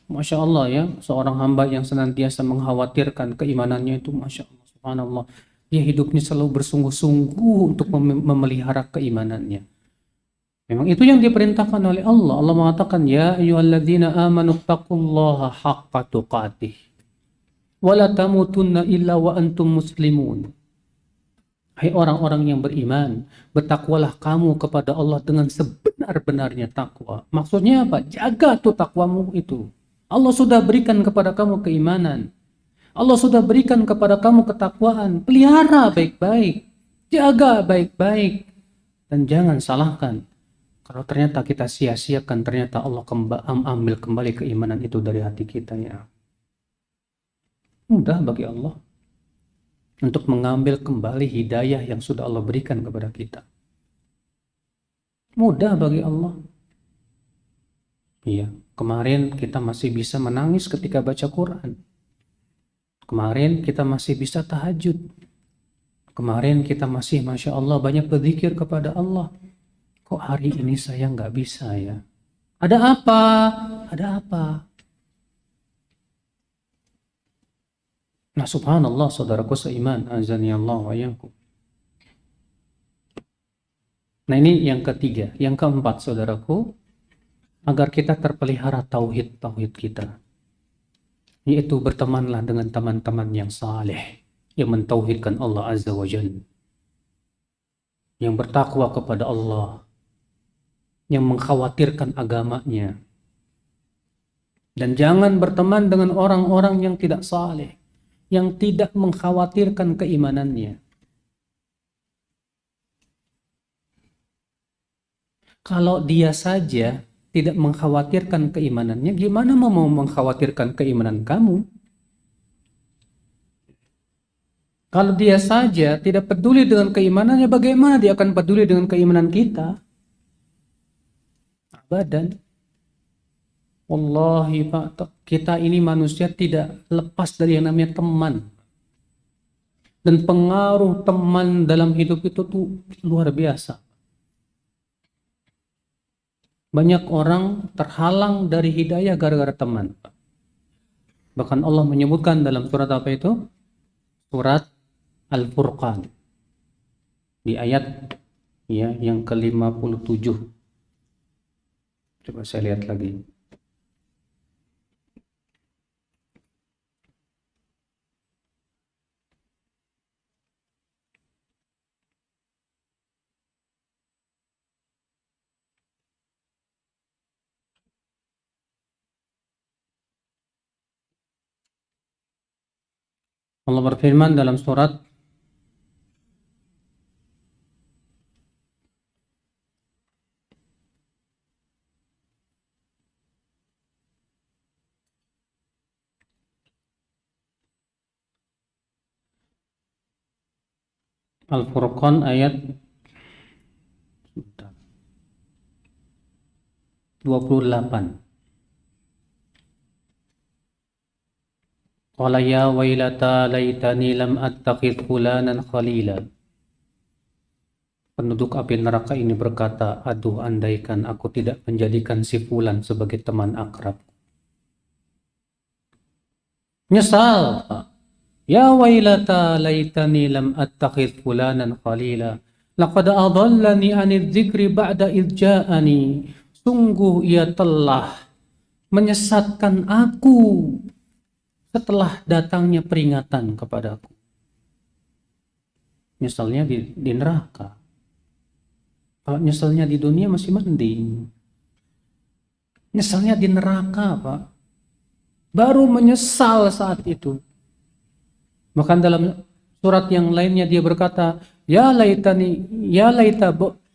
Masya Allah ya, seorang hamba yang senantiasa mengkhawatirkan keimanannya itu, Masya Allah, subhanallah. Dia hidupnya selalu bersungguh-sungguh untuk memelihara keimanannya. Memang itu yang diperintahkan oleh Allah. Allah mengatakan, ya ayyuhalladzina amanu taqullaha haqqa tuqatih wa la tamutunna illa wa antum muslimun. Hai orang-orang yang beriman, bertakwalah kamu kepada Allah dengan sebenar-benarnya takwa. Maksudnya apa? Jaga tuh takwamu itu. Allah sudah berikan kepada kamu keimanan. Allah sudah berikan kepada kamu ketakwaan. Pelihara baik-baik. Jaga baik-baik. Dan jangan salahkan. Kalau ternyata kita sia-siakan, ternyata Allah ambil kembali keimanan itu dari hati kita ya. Mudah bagi Allah untuk mengambil kembali hidayah yang sudah Allah berikan kepada kita. Mudah bagi Allah. Iya, kemarin kita masih bisa menangis ketika baca Quran. Kemarin kita masih bisa tahajud. Kemarin kita masih, Masya Allah, banyak berzikir kepada Allah. Kok hari ini saya nggak bisa ya? Ada apa? Ada apa? Nah subhanallah, saudaraku seiman, azani Allah wa iyyakum. Nah ini yang ketiga. Yang keempat saudaraku, agar kita terpelihara tauhid kita, yaitu bertemanlah dengan teman-teman yang saleh, yang mentauhidkan Allah Azza wa Jalla, yang bertakwa kepada Allah, yang mengkhawatirkan agamanya. Dan jangan berteman dengan orang-orang yang tidak saleh, yang tidak mengkhawatirkan keimanannya. Kalau dia saja tidak mengkhawatirkan keimanannya, gimana mau mengkhawatirkan keimanan kamu? Kalau dia saja tidak peduli dengan keimanannya, bagaimana dia akan peduli dengan keimanan kita? Abadan. Wallahi Pak, kita ini manusia tidak lepas dari yang namanya teman. Dan pengaruh teman dalam hidup itu tuh luar biasa. Banyak orang terhalang dari hidayah gara-gara teman. Bahkan Allah menyebutkan dalam surat apa itu? Surat Al-Furqan. Di ayat ya yang ke-57. Coba saya lihat lagi. Allah berfirman dalam surat Al-Furqan ayat 28. Qala ya wailata laitani lam attakhidh fulanan khalila. Penduduk api neraka ini berkata, aduh andaikan aku tidak menjadikan si fulan sebagai teman akrab. Nyesal. Ya wailata laitani lam attakhidh fulanan khalila. Laqad adallani 'anidz dzikri ba'da idz ja'ani. Sungguh ia telah menyesatkan aku setelah datangnya peringatan kepadaku. Nyesalnya di neraka. Kalau nyesalnya di dunia masih mending. Nyesalnya di neraka, Pak. Baru menyesal saat itu. Bahkan dalam surat yang lainnya dia berkata, ya laita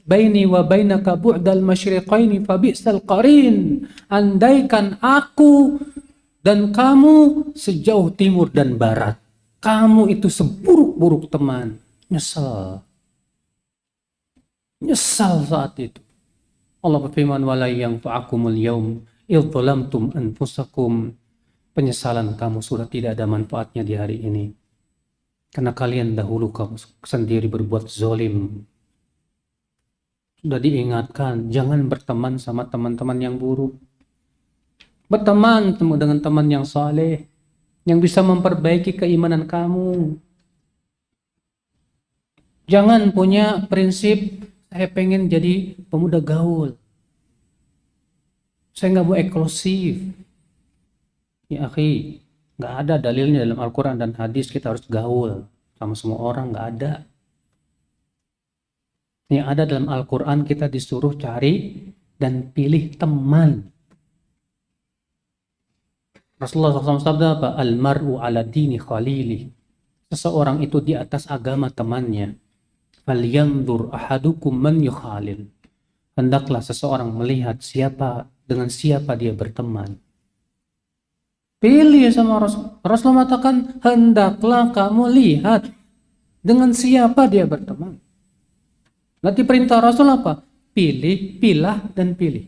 baini wa bainaka bu'dal masyriqaini fa bi'sal qarin. Andaikan aku dan kamu sejauh timur dan barat, kamu itu seburuk-buruk teman. Nyesal saat itu. Allah berfirman, wala yanfa'akumul yaum idh zalamtum anfusakum. Penyesalan kamu sudah tidak ada manfaatnya di hari ini, karena kalian dahulu kamu sendiri berbuat zalim. Sudah diingatkan, jangan berteman sama teman-teman yang buruk. Berteman dengan teman yang saleh, yang bisa memperbaiki keimanan kamu. Jangan punya prinsip, saya pengen jadi pemuda gaul, saya nggak mau eksklusif. Ya akhi, nggak ada dalilnya dalam Al-Quran dan hadis kita harus gaul sama semua orang, nggak ada. Yang ada dalam Al-Quran kita disuruh cari dan pilih teman. Rasulullah SAW sabda apa? Al-mar'u ala dini khalili. Seseorang itu di atas agama temannya. Falyanzur ahadukum man yukhalil. Hendaklah seseorang melihat dengan siapa dia berteman. Pilih sama Rasul. Rasul mengatakan, hendaklah kamu lihat dengan siapa dia berteman. Nanti perintah Rasul apa? Pilah dan pilih.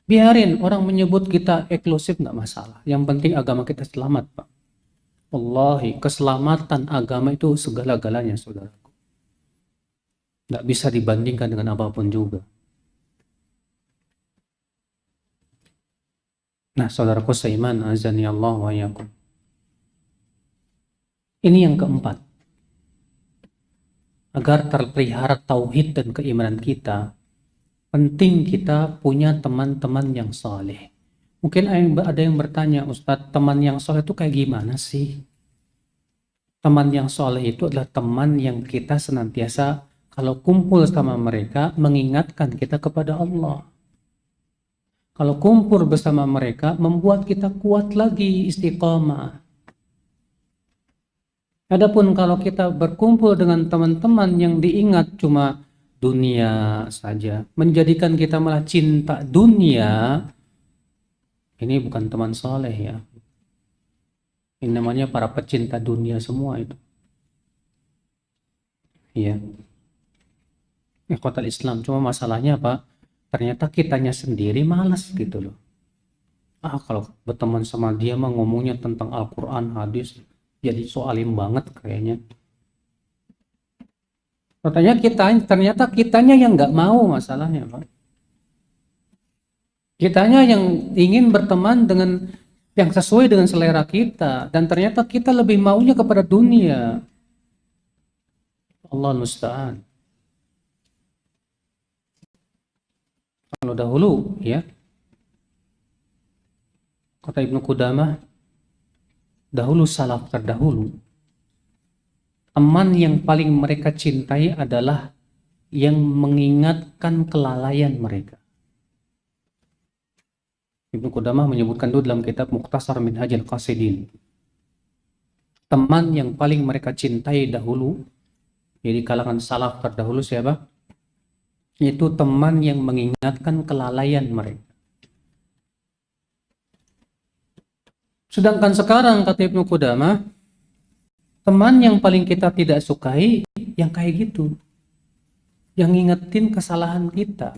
Biarin orang menyebut kita eksklusif, nggak masalah. Yang penting agama kita selamat, Pak. Wallahi, keselamatan agama itu segala-galanya, saudaraku. Nggak bisa dibandingkan dengan apapun juga. Nah, saudaraku seiman, azani Allah wa yakum. Ini yang keempat. agar terpelihara tauhid dan keimanan kita, penting kita punya teman-teman yang saleh. Mungkin ada yang bertanya, Ustadz, teman yang saleh itu kayak gimana sih? Teman yang saleh itu adalah teman yang kita senantiasa kalau kumpul sama mereka mengingatkan kita kepada Allah. Kalau kumpul bersama mereka membuat kita kuat lagi istiqamah. Adapun kalau kita berkumpul dengan teman-teman yang diingat cuma dunia saja, menjadikan kita malah cinta dunia, ini bukan teman saleh ya. Ini namanya para pecinta dunia semua itu. Iya. Ikhwatal Islam, cuma masalahnya apa? Ternyata kitanya sendiri malas gitu loh. Kalau berteman sama dia mah ngomongnya tentang Al-Quran, hadis, jadi so alim banget kayaknya. Ternyata kitanya yang nggak mau masalahnya, Pak. Kitanya yang ingin berteman dengan yang sesuai dengan selera kita, dan ternyata kita lebih maunya kepada dunia. Allah musta'an. Kalau dahulu ya, kata Ibnu Qudamah, dahulu salaf terdahulu, teman yang paling mereka cintai adalah yang mengingatkan kelalaian mereka. Ibnu Qudamah menyebutkan itu dalam kitab Mukhtasar Minhajul Qasidin. Teman yang paling mereka cintai dahulu, jadi kalangan salaf terdahulu siapa? Itu teman yang mengingatkan kelalaian mereka. Sedangkan sekarang, kata Ibnu Qudamah, teman yang paling kita tidak sukai yang kayak gitu, yang ngingetin kesalahan kita.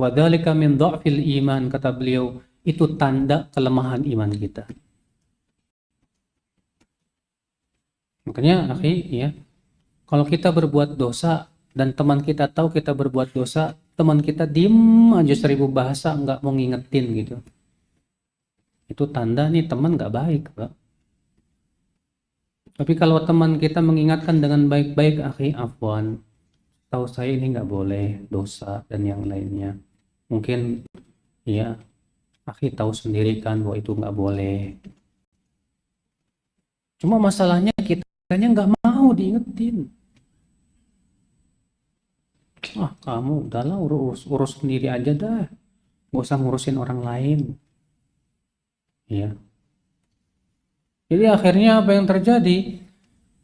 Wadzalika min dha'fil iman, kata beliau, itu tanda kelemahan iman kita. Makanya, akhi, ya, kalau kita berbuat dosa dan teman kita tahu kita berbuat dosa, teman kita diem aja 1000 bahasa nggak mau ngingetin gitu, itu tanda nih teman nggak baik, Pak. Tapi kalau teman kita mengingatkan dengan baik-baik, akhi, afwan, tahu saya ini nggak boleh, dosa dan yang lainnya. Mungkin ya, akhi tahu sendiri kan bahwa itu nggak boleh. Cuma masalahnya kitanya nggak mau diingetin. Kamu udahlah urus sendiri aja dah, nggak usah ngurusin orang lain. Ya. Jadi akhirnya apa yang terjadi?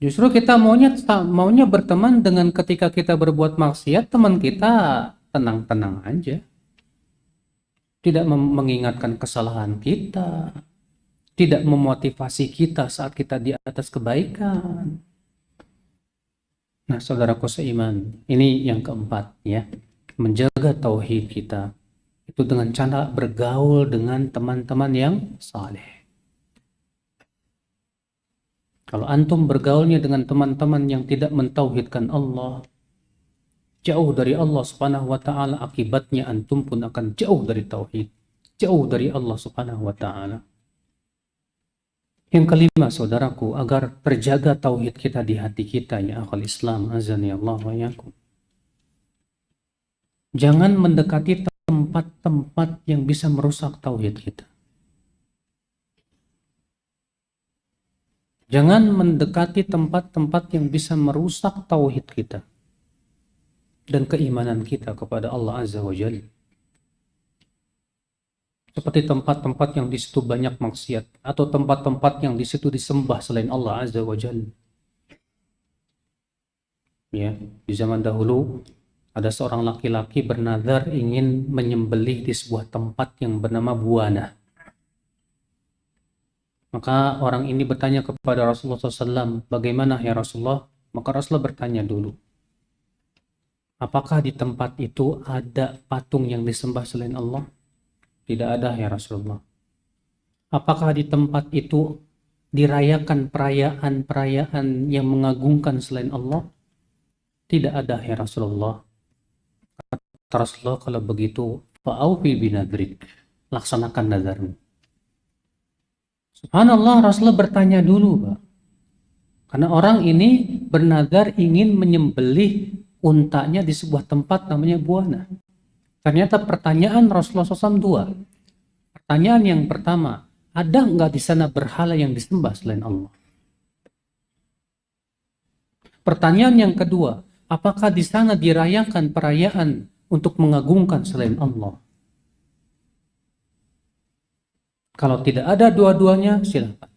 Justru kita maunya berteman dengan ketika kita berbuat maksiat, teman kita tenang-tenang aja. Tidak mengingatkan kesalahan kita, tidak memotivasi kita saat kita di atas kebaikan. Nah, saudaraku seiman, ini yang keempat ya, menjaga tauhid kita itu dengan cara bergaul dengan teman-teman yang saleh. Kalau antum bergaulnya dengan teman-teman yang tidak mentauhidkan Allah, jauh dari Allah subhanahu wa ta'ala, akibatnya antum pun akan jauh dari tauhid, jauh dari Allah subhanahu wa ta'ala. Yang kelima, saudaraku, agar terjaga tauhid kita di hati kita, ya akhal Islam, azani Allah wa yakum, jangan mendekati tempat-tempat yang bisa merusak tauhid kita. Jangan mendekati tempat-tempat yang bisa merusak tauhid kita dan keimanan kita kepada Allah Azza wa Jalla. Seperti tempat-tempat yang di situ banyak maksiat, atau tempat-tempat yang di situ disembah selain Allah Azza wa Jalla. Ya, di zaman dahulu ada seorang laki-laki bernazar ingin menyembelih di sebuah tempat yang bernama Buana. Maka orang ini bertanya kepada Rasulullah SAW, bagaimana ya Rasulullah? Maka Rasulullah bertanya dulu, apakah di tempat itu ada patung yang disembah selain Allah? Tidak ada ya Rasulullah. Apakah di tempat itu dirayakan perayaan-perayaan yang mengagungkan selain Allah? Tidak ada ya Rasulullah. Kata Rasulullah, kalau begitu fa'aufi binadrik, laksanakan nazarmu. Subhanallah, Rasulullah bertanya dulu, Pak. Karena orang ini bernazar ingin menyembelih untanya di sebuah tempat namanya Buana. Ternyata pertanyaan Rasulullah SAW dua. Pertanyaan yang pertama, ada nggak di sana berhala yang disembah selain Allah? Pertanyaan yang kedua, apakah di sana dirayakan perayaan untuk mengagungkan selain Allah? Kalau tidak ada dua-duanya, silakan.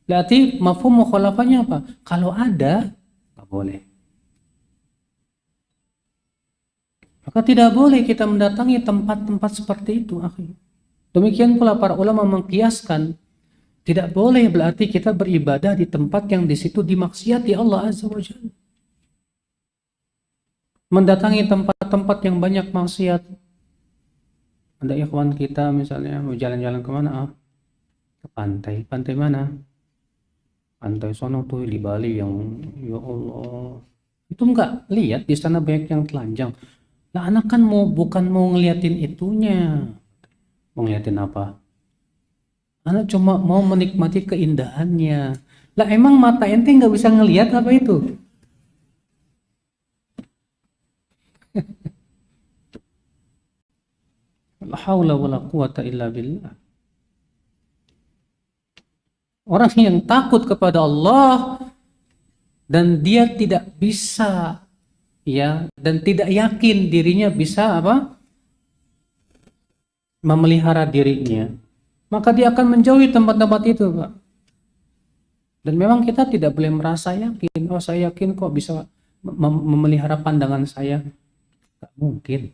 Berarti mafhum mukhalafahnya apa? Kalau ada, nggak boleh. Maka tidak boleh kita mendatangi tempat-tempat seperti itu, akhi. Demikian pula para ulama mengkiaskan, tidak boleh berarti kita beribadah di tempat yang di situ dimaksiati Allah Azza wa Jalla. Mendatangi tempat-tempat yang banyak maksiat. Ada ikhwan kita misalnya mau jalan-jalan kemana? Ke pantai. Pantai mana? Pantai sono tuh di Bali yang ya Allah. Itu enggak lihat di sana banyak yang telanjang. Lah anak kan bukan mau ngeliatin itunya. Mau ngeliatin apa? Anak cuma mau menikmati keindahannya. Lah emang mata ente nggak bisa ngelihat apa itu? La haula wala quwata illa billah. Orang yang takut kepada Allah dan dia tidak bisa ya dan tidak yakin dirinya bisa apa? Memelihara dirinya, maka dia akan menjauhi tempat-tempat itu, Pak. Dan memang kita tidak boleh merasa yakin, oh saya yakin kok bisa memelihara pandangan saya. Tak mungkin.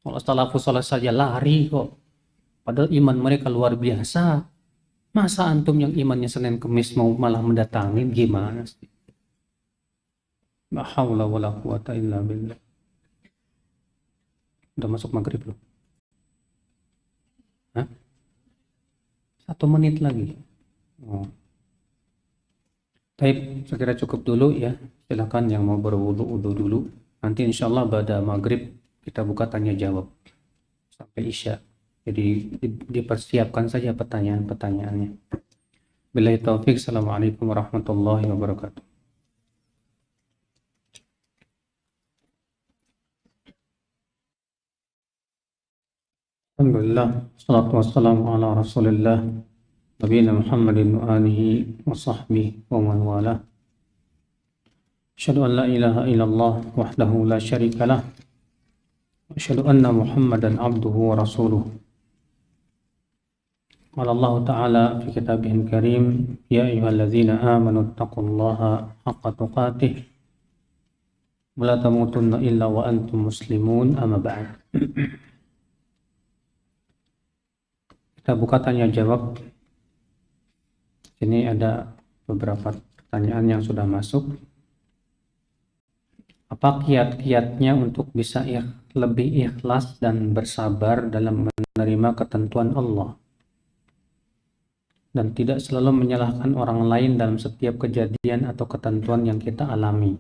Kalau salafus saleh saja lari kok, padahal iman mereka luar biasa. Masa antum yang imannya Senin Kemis mau malah mendatangin, gimana sih? La haula wala quwata illa billah. Udah masuk maghrib loh. Hah? 1 menit lagi. Oh. Baik, saya kira cukup dulu ya. Silakan yang mau berwudu dulu. Nanti insyaallah pada maghrib kita buka tanya jawab sampai isya. Jadi dipersiapkan saja pertanyaan-pertanyaannya. Billahi taufik. Assalamualaikum warahmatullahi wabarakatuh. Alhamdulillah, salatu wassalamu ala rasulillah, nabiyina Muhammadin wa alihi wa sahbihi wa man wala. Asyhadu an la ilaha illallah wahdahu la syarika lah. Asyhadu anna Muhammadan abduhu wa rasuluh. Qala Allah Ta'ala fi kitabihil karim, ya ayyuhalladzina amanu taqullaha haqqa tuqatih wa la tamutunna illa wa antum muslimun, amma ba'd. Kita buka tanya jawab. Ini ada beberapa pertanyaan yang sudah masuk. Apa kiat-kiatnya untuk bisa lebih ikhlas dan bersabar dalam menerima ketentuan Allah dan tidak selalu menyalahkan orang lain dalam setiap kejadian atau ketentuan yang kita alami?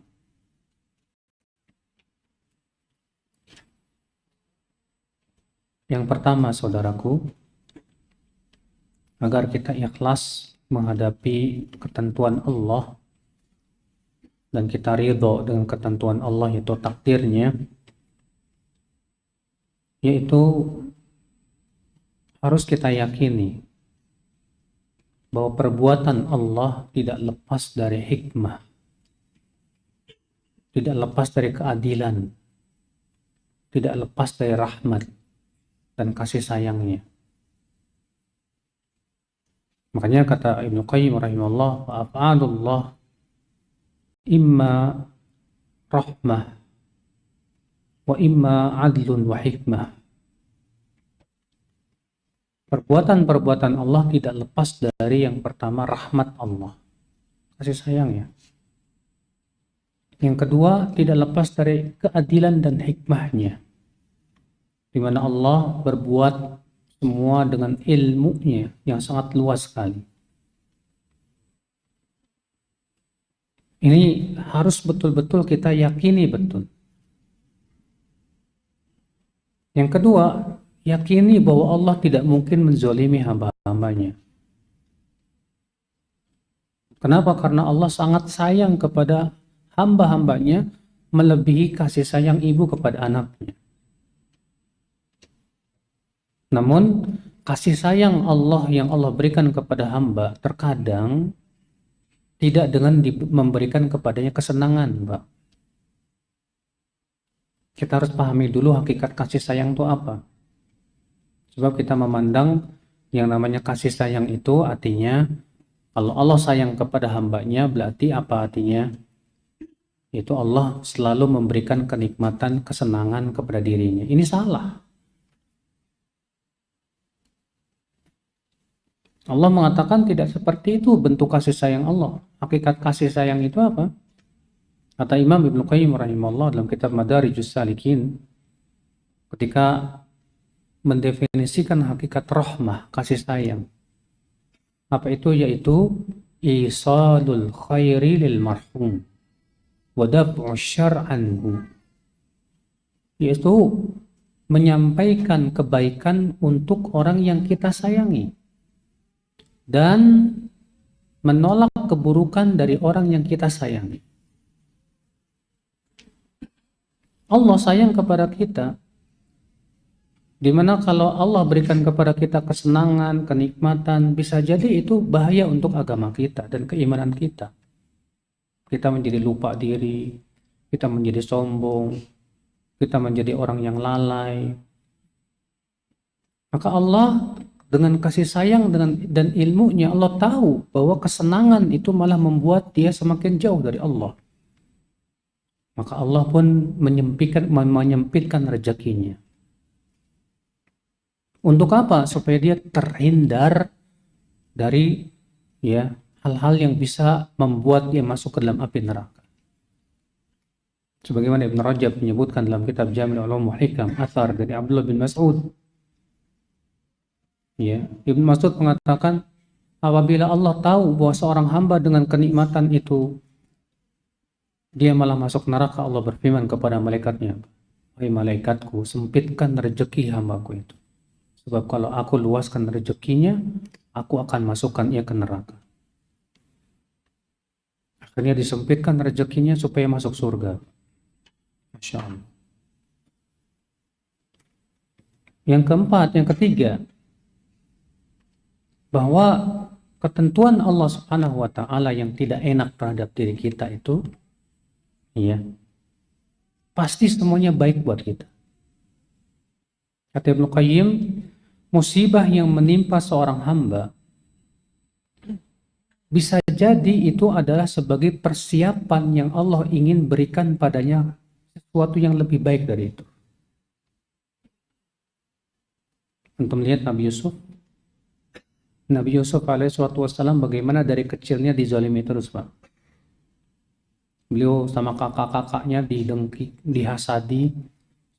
Yang pertama, saudaraku, agar kita ikhlas menghadapi ketentuan Allah dan kita ridho dengan ketentuan Allah, yaitu takdirnya, yaitu harus kita yakini bahwa perbuatan Allah tidak lepas dari hikmah, tidak lepas dari keadilan, tidak lepas dari rahmat dan kasih sayangnya. Makanya kata Ibnu Qayyim rahimahullah, wa af'alullah imma rahmah wa imma adlun wa hikmah. Perbuatan-perbuatan Allah tidak lepas dari yang pertama rahmat Allah, kasih sayangnya. Yang kedua, tidak lepas dari keadilan dan hikmahnya, di mana Allah berbuat semua dengan ilmunya yang sangat luas sekali. Ini harus betul-betul kita yakini betul. Yang kedua, yakini bahwa Allah tidak mungkin menzolimi hamba-hambanya. Kenapa? Karena Allah sangat sayang kepada hamba-hambanya melebihi kasih sayang ibu kepada anaknya. Namun kasih sayang Allah yang Allah berikan kepada hamba terkadang tidak dengan memberikan kepadanya kesenangan, Pak. Kita harus pahami dulu hakikat kasih sayang itu apa. Sebab kita memandang yang namanya kasih sayang itu artinya kalau Allah sayang kepada hambanya berarti apa artinya? Itu Allah selalu memberikan kenikmatan, kesenangan kepada dirinya. Ini salah. Allah mengatakan tidak seperti itu bentuk kasih sayang Allah. Hakikat kasih sayang itu apa? Kata Imam Ibnu Qayyim rahimahullah dalam kitab Madarijus Salikin, ketika mendefinisikan hakikat rahmah, kasih sayang, apa itu? Yaitu isalul khairi lil marhum wa daf'u syar'anhu, yaitu menyampaikan kebaikan untuk orang yang kita sayangi dan menolak keburukan dari orang yang kita sayangi. Allah sayang kepada kita, dimana kalau Allah berikan kepada kita kesenangan, kenikmatan, bisa jadi itu bahaya untuk agama kita dan keimanan kita. Kita menjadi lupa diri, kita menjadi sombong, kita menjadi orang yang lalai. Maka Allah dengan kasih sayang dan ilmunya, Allah tahu bahwa kesenangan itu malah membuat dia semakin jauh dari Allah. Maka Allah pun menyempitkan rezekinya. Untuk apa? Supaya dia terhindar dari hal-hal yang bisa membuat dia masuk ke dalam api neraka. Sebagaimana Ibn Rajab menyebutkan dalam kitab Jami' Ulum wa Hikam, athar dari Abdullah bin Mas'ud. Ibn Mas'ud mengatakan, apabila Allah tahu bahwa seorang hamba dengan kenikmatan itu dia malah masuk neraka, Allah berfirman kepada malaikatnya, "Wahai malaikatku, sempitkan rezeki hambaku itu. Sebab kalau aku luaskan rezekinya, aku akan masukkan ia ke neraka." Akhirnya disempitkan rezekinya supaya masuk surga. Masya Allah. Yang keempat, yang ketiga, bahwa ketentuan Allah Subhanahu wa Ta'ala yang tidak enak terhadap diri kita itu, pasti semuanya baik buat kita. Kata Ibnu Qayyim, musibah yang menimpa seorang hamba bisa jadi itu adalah sebagai persiapan yang Allah ingin berikan padanya sesuatu yang lebih baik dari itu. Untuk melihat Nabi Yusuf alaihissalam bagaimana dari kecilnya dizalimi terus, Pak. Beliau sama kakak-kakaknya didengki, dihasadi,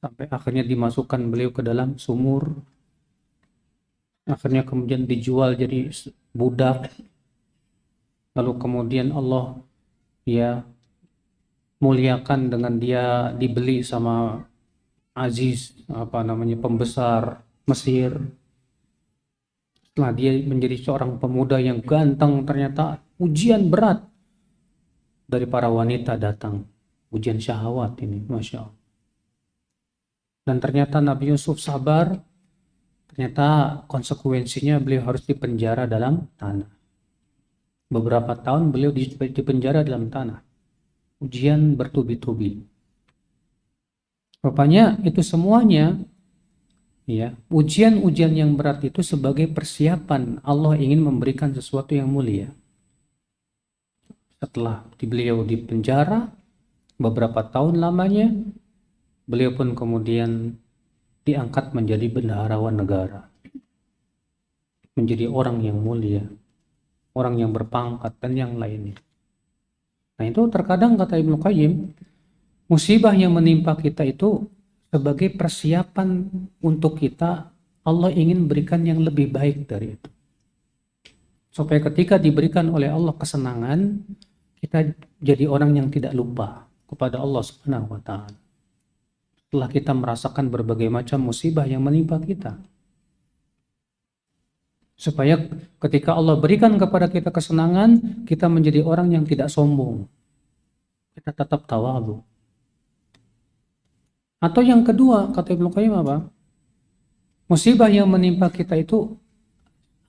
sampai akhirnya dimasukkan beliau ke dalam sumur. Akhirnya kemudian dijual jadi budak. Lalu kemudian Allah muliakan dengan dia dibeli sama Aziz, pembesar Mesir. Setelah dia menjadi seorang pemuda yang ganteng, ternyata ujian berat dari para wanita datang, ujian syahwat ini, Masya Allah. Dan ternyata Nabi Yusuf sabar, ternyata konsekuensinya beliau harus dipenjara dalam tanah. Beberapa tahun beliau dipenjara dalam tanah. Ujian bertubi-tubi. Rupanya itu semuanya, ujian-ujian yang berat itu sebagai persiapan Allah ingin memberikan sesuatu yang mulia. Setelah beliau dipenjara beberapa tahun lamanya, beliau pun kemudian diangkat menjadi bendaharawan negara, menjadi orang yang mulia, orang yang berpangkat dan yang lainnya. Nah itu terkadang kata Ibnu Qayyim, musibah yang menimpa kita itu sebagai persiapan untuk kita, Allah ingin berikan yang lebih baik dari itu. Supaya ketika diberikan oleh Allah kesenangan, kita jadi orang yang tidak lupa kepada Allah Subhanahu wa Ta'ala. Setelah kita merasakan berbagai macam musibah yang menimpa kita. Supaya ketika Allah berikan kepada kita kesenangan, kita menjadi orang yang tidak sombong. Kita tetap tawadhu. Atau yang kedua, kata Ibnu Qayyim apa? Musibah yang menimpa kita itu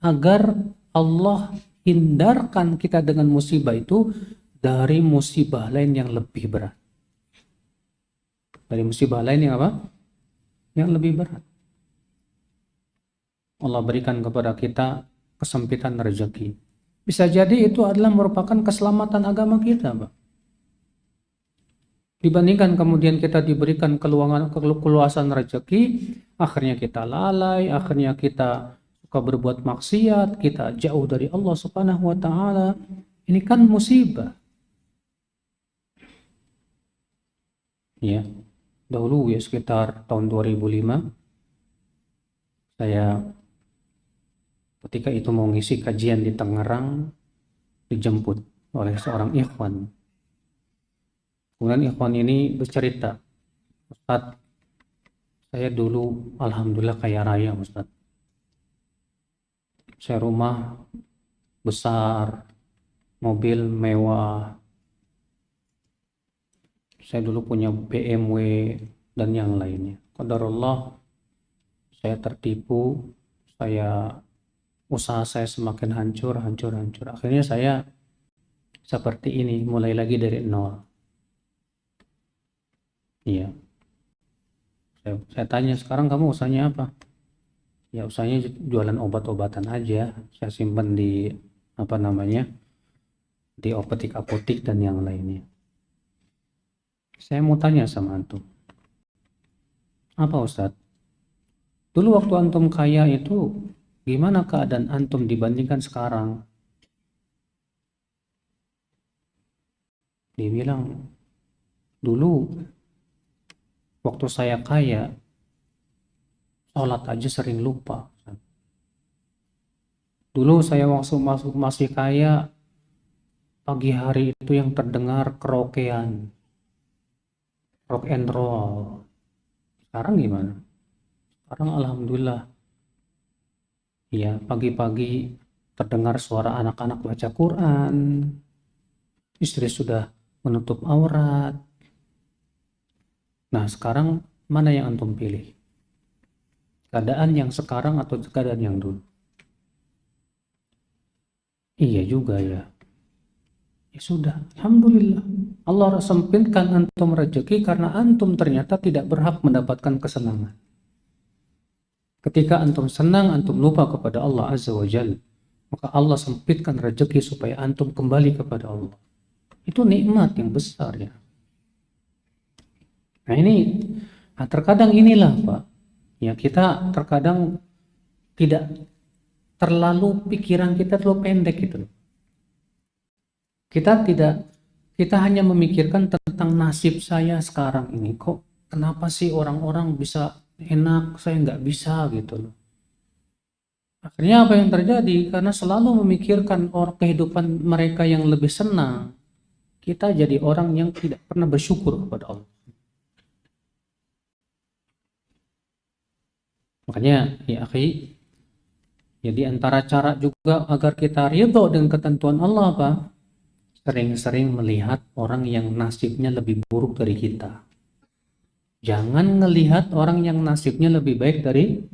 agar Allah hindarkan kita dengan musibah itu dari musibah lain yang lebih berat. Dari musibah lain yang apa? Yang lebih berat. Allah berikan kepada kita kesempitan rezeki. Bisa jadi itu adalah merupakan keselamatan agama kita, Pak. Dibandingkan kemudian kita diberikan keluasan rezeki, akhirnya kita lalai, akhirnya kita suka berbuat maksiat, kita jauh dari Allah Subhanahu wa taala. Ini kan musibah. Ya. Dahulu ya sekitar tahun 2005 saya ketika itu mau ngisi kajian di Tangerang, dijemput oleh seorang ikhwan. Kemudian ikhwan ini bercerita, Ustaz, saya dulu alhamdulillah kaya raya Ustaz. Saya rumah besar, mobil mewah. Saya dulu punya BMW dan yang lainnya. Qadarullah saya tertipu, usaha saya semakin hancur. Akhirnya saya seperti ini, mulai lagi dari nol. Iya. Saya tanya, sekarang kamu usahanya apa? Ya usahanya jualan obat-obatan aja. Saya simpan di di apotik dan yang lainnya. Saya mau tanya sama antum. Apa Ustadz? Dulu waktu antum kaya itu gimana keadaan antum dibandingkan sekarang? Dia bilang, dulu waktu saya kaya, sholat aja sering lupa. Dulu saya waktu masih kaya, pagi hari itu yang terdengar kerokean, rock and roll. Sekarang gimana? Sekarang alhamdulillah, ya pagi-pagi terdengar suara anak-anak baca Quran, istri sudah menutup aurat. Nah sekarang mana yang antum pilih? Keadaan yang sekarang atau keadaan yang dulu? Iya juga ya. Ya sudah, alhamdulillah. Allah sempitkan antum rezeki karena antum ternyata tidak berhak mendapatkan kesenangan. Ketika antum senang, antum lupa kepada Allah Azza wa Jalla, maka Allah sempitkan rezeki supaya antum kembali kepada Allah. Itu nikmat yang besar ya. Nah ini, terkadang inilah Pak, ya kita terkadang tidak terlalu, pikiran kita terlalu pendek gitu. Kita hanya memikirkan tentang nasib saya sekarang ini, kok kenapa sih orang-orang bisa enak, saya nggak bisa gitu loh. Akhirnya apa yang terjadi? Karena selalu memikirkan kehidupan mereka yang lebih senang, kita jadi orang yang tidak pernah bersyukur kepada Allah. Makanya ya akhi, ya di antara cara juga agar kita ridho dengan ketentuan Allah apa? Sering-sering melihat orang yang nasibnya lebih buruk dari kita. Jangan ngelihat orang yang nasibnya lebih baik dari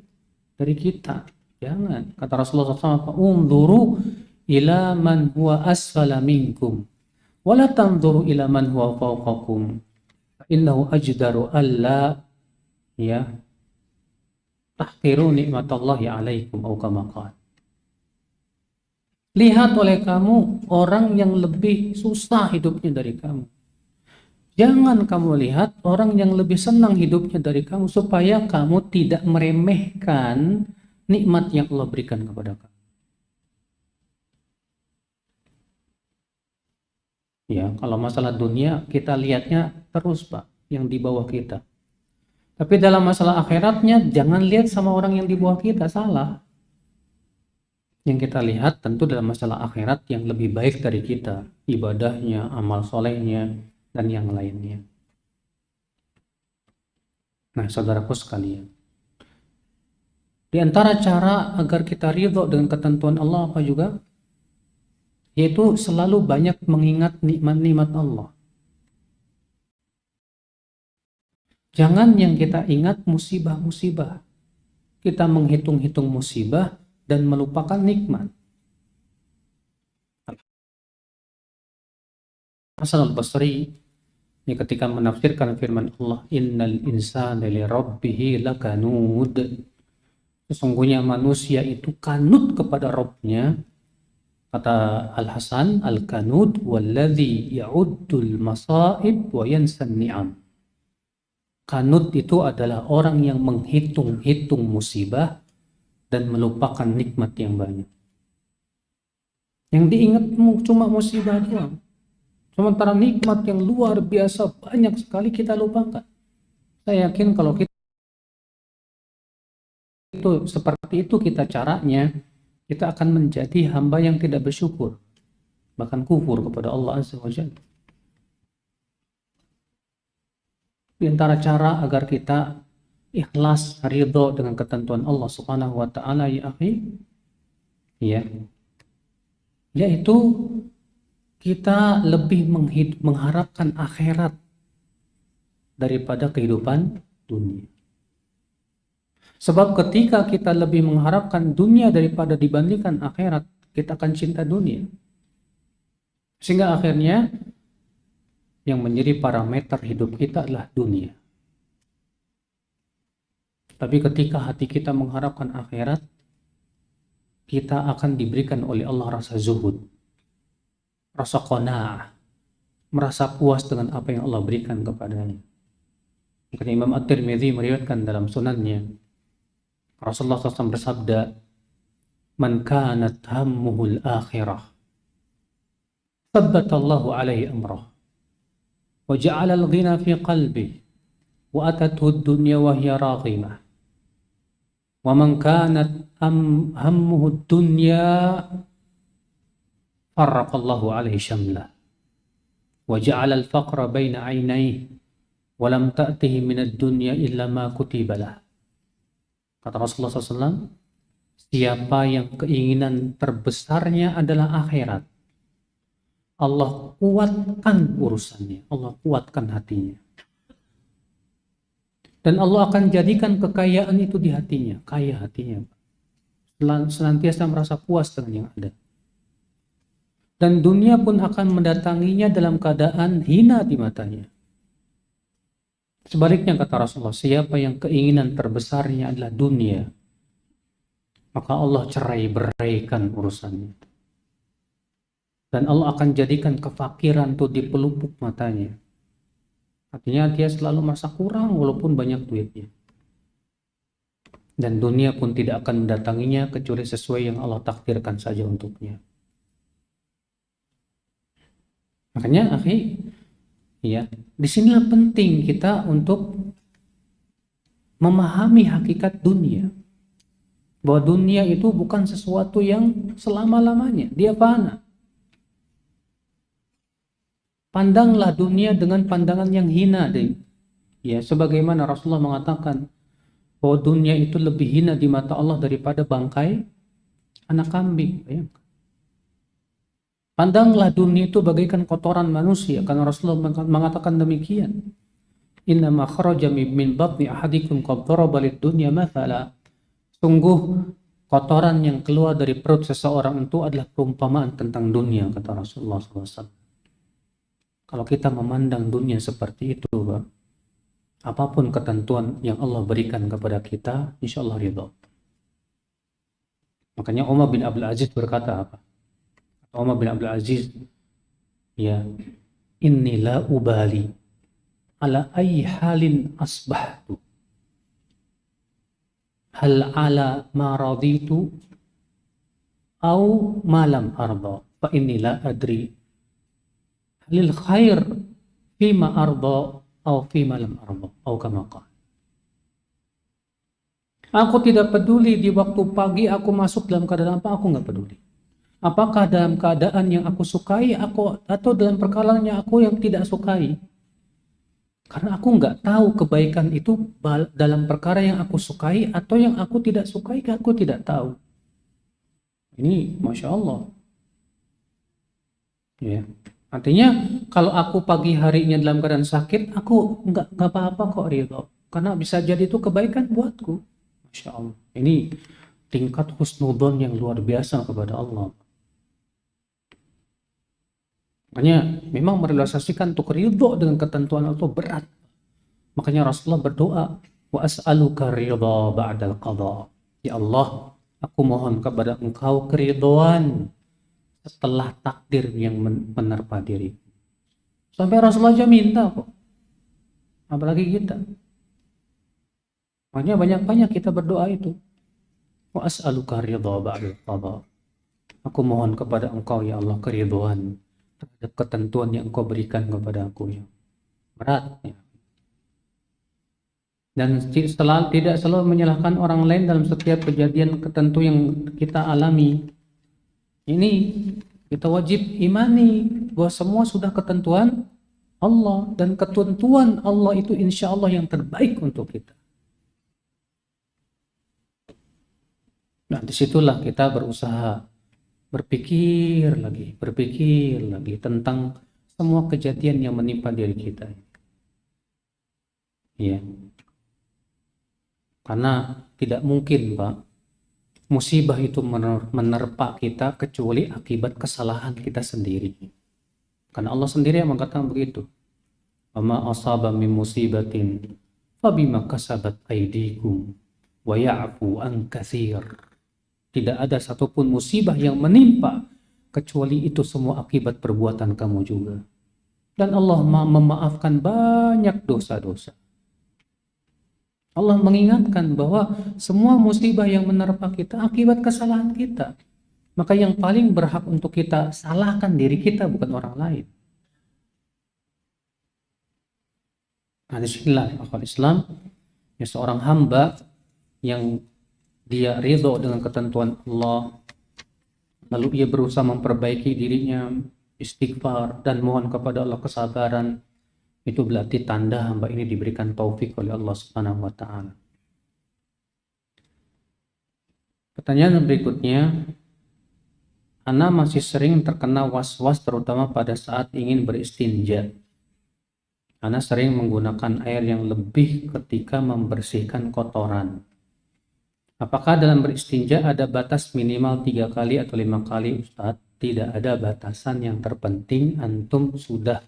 kita. Jangan. Kata Rasulullah SAW, "Unzuru ila man huwa asfala minkum, wa la tanzuru ila man huwa fawqakum. Innahu ajdaru alla ya tahqiru nikmatallahi alaikum au kama qala." Lihat oleh kamu orang yang lebih susah hidupnya dari kamu. Jangan kamu lihat orang yang lebih senang hidupnya dari kamu, supaya kamu tidak meremehkan nikmat yang Allah berikan kepada kamu. Ya, kalau masalah dunia kita lihatnya terus Pak, yang di bawah kita. Tapi dalam masalah akhiratnya jangan lihat sama orang yang di bawah kita, salah. Yang kita lihat tentu dalam masalah akhirat yang lebih baik dari kita, ibadahnya, amal solehnya, dan yang lainnya. Nah, saudaraku sekalian, Di antara cara agar kita ridho dengan ketentuan Allah apa juga? Yaitu selalu banyak mengingat nikmat-nikmat Allah. Jangan yang kita ingat musibah-musibah. Kita menghitung-hitung musibah dan melupakan nikmat. Hasan al-Basri ini ketika menafsirkan firman Allah, innal insana li rabbih lakanud. Sesungguhnya manusia itu kanut kepada Rabbnya. Kata Al-Hasan, al-kanud walladhi ya'uddul masaib wa yansan ni'am. Kanut itu adalah orang yang menghitung-hitung musibah dan melupakan nikmat yang banyak. Yang diingatmu cuma musibah doang. Sementara nikmat yang luar biasa banyak sekali kita lupakan. Saya yakin kalau kita itu seperti itu kita caranya, kita akan menjadi hamba yang tidak bersyukur, bahkan kufur kepada Allah Azza wa Jalla. Di antara cara agar kita ikhlas ridho dengan ketentuan Allah Subhanahu wa taala ya akhi, ya, yaitu kita lebih mengharapkan akhirat daripada kehidupan dunia. Sebab ketika kita lebih mengharapkan dunia daripada dibandingkan akhirat, kita akan cinta dunia. Sehingga akhirnya yang menjadi parameter hidup kita adalah dunia. Tapi ketika hati kita mengharapkan akhirat, kita akan diberikan oleh Allah rasa zuhud, rasa qanaah, merasa puas dengan apa yang Allah berikan kepadanya. Makanya Imam At-Tirmidzi meriwayatkan dalam sunannya, Rasulullah SAW bersabda, man kanat hammuhul akhirah thabbatallahu alaihi amrah wa ja'ala al-ghina fi qalbi wa atathu ad-dunya wa hiya raghimah wa man kanat hammuhu ad-dunya farraqallahu alaihi shamlah wa ja'ala al-faqra baina 'ainayhi wa lam ta'tihi min ad-dunya illa ma kutiba lah. Kata Rasulullah SAW, siapa yang keinginan terbesarnya adalah akhirat, Allah kuatkan urusannya, Allah kuatkan hatinya. Dan Allah akan jadikan kekayaan itu di hatinya, kaya hatinya. Senantiasa merasa puas dengan yang ada. Dan dunia pun akan mendatanginya dalam keadaan hina di matanya. Sebaliknya kata Rasulullah, siapa yang keinginan terbesarnya adalah dunia, maka Allah cerai beraikan urusannya. Dan Allah akan jadikan kefakiran itu di pelupuk matanya. Artinya dia selalu merasa kurang walaupun banyak duitnya. Dan dunia pun tidak akan mendatanginya kecuali sesuai yang Allah takdirkan saja untuknya. Makanya akhi, ya, disinilah penting kita untuk memahami hakikat dunia. Bahwa dunia itu bukan sesuatu yang selama-lamanya, dia fana. Pandanglah dunia dengan pandangan yang hina deh. Ya, sebagaimana Rasulullah mengatakan bahwa dunia itu lebih hina di mata Allah daripada bangkai anak kambing. Bayangkan. Pandanglah dunia itu bagaikan kotoran manusia, karena Rasulullah mengatakan demikian. Innama kharaja min batni ahadikum qad daraba lid-dunya mathala. Sungguh kotoran yang keluar dari perut seseorang itu adalah perumpamaan tentang dunia, kata Rasulullah SAW. Kalau kita memandang dunia seperti itu, apapun ketentuan yang Allah berikan kepada kita, insya Allah ridha. Makanya Umar bin Abdul Aziz berkata apa? Umar bin Abdul Aziz, ya, inni la ubali ala ayyi halin asbahtu, hal ala ma raditu au ma lam arda, fa inni la adri halil khair fima arda au fima lam arda, au kama qala. Aku tidak peduli di waktu pagi aku masuk dalam keadaan apa, aku nggak peduli. Apakah dalam keadaan yang aku sukai atau dalam perkara yang aku yang tidak sukai. Karena aku nggak tahu kebaikan itu dalam perkara yang aku sukai atau yang aku tidak sukai, aku tidak tahu. Ini Masya Allah. Ya. Artinya kalau aku pagi harinya dalam keadaan sakit, aku nggak apa-apa kok ridho. Karena bisa jadi itu kebaikan buatku. Masya Allah. Ini tingkat husnudzon yang luar biasa kepada Allah. Makanya memang merealisasikan untuk ridho dengan ketentuan Allah itu berat. Makanya Rasulullah berdoa, wa as'aluka ridha ba'dal qadha. Ya Allah, aku mohon kepada Engkau keridhaan setelah takdir yang menerpa diri. Sampai Rasulullah aja minta kok. Apalagi kita. Makanya banyak-banyak kita berdoa itu. Wa as'aluka ridha ba'dal qadha. Aku mohon kepada Engkau ya Allah keridhaan terhadap ketentuan yang Engkau berikan kepada aku ya. Berat ya. Dan tidak selalu menyalahkan orang lain dalam setiap kejadian tertentu yang kita alami. Ini kita wajib imani bahwa semua sudah ketentuan Allah, dan ketentuan Allah itu insya Allah yang terbaik untuk kita. Nah, disitulah kita berusaha berpikir lagi tentang semua kejadian yang menimpa diri kita. Ya. Karena tidak mungkin, Pak, musibah itu menerpa kita kecuali akibat kesalahan kita sendiri. Karena Allah sendiri yang mengatakan begitu. Wa asaba min musibatin fabima kasabat aydikum wa ya'fu an katsir. Tidak ada satupun musibah yang menimpa kecuali itu semua akibat perbuatan kamu juga. Dan Allah memaafkan banyak dosa-dosa. Allah mengingatkan bahwa semua musibah yang menerpa kita akibat kesalahan kita. Maka yang paling berhak untuk kita salahkan diri kita, bukan orang lain. Nah, disinilah akal Islam, ya, seorang hamba yang dia ridho dengan ketentuan Allah, lalu ia berusaha memperbaiki dirinya, istighfar dan mohon kepada Allah kesabaran. Itu berarti tanda hamba ini diberikan taufik oleh Allah Subhanahu wa taala. Pertanyaan berikutnya, ana masih sering terkena was-was terutama pada saat ingin beristinja. Ana sering menggunakan air yang lebih ketika membersihkan kotoran. Apakah dalam beristinja ada batas minimal 3 kali atau 5 kali, Ustaz? Tidak ada batasan, yang terpenting antum sudah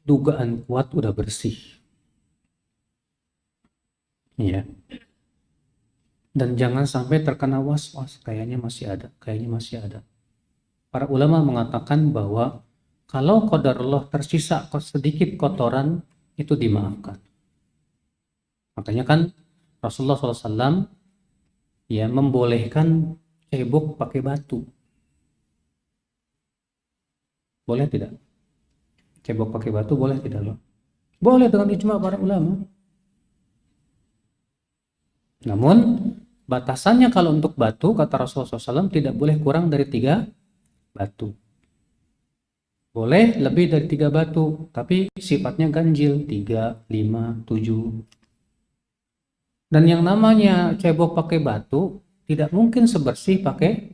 dugaan kuat udah bersih. Ya. Dan jangan sampai terkena was-was, kayaknya masih ada. Para ulama mengatakan bahwa kalau qadarullah tersisa sedikit kotoran, itu dimaafkan. Makanya kan Rasulullah SAW ya membolehkan cebok pakai batu. Boleh tidak? Cebok pakai batu boleh tidak loh? Boleh dengan ijma para ulama. Namun batasannya kalau untuk batu, kata Rasulullah SAW, tidak boleh kurang dari 3 batu. Boleh lebih dari 3 batu, tapi sifatnya ganjil, 3, 5, 7. Dan yang namanya cebok pakai batu tidak mungkin sebersih pakai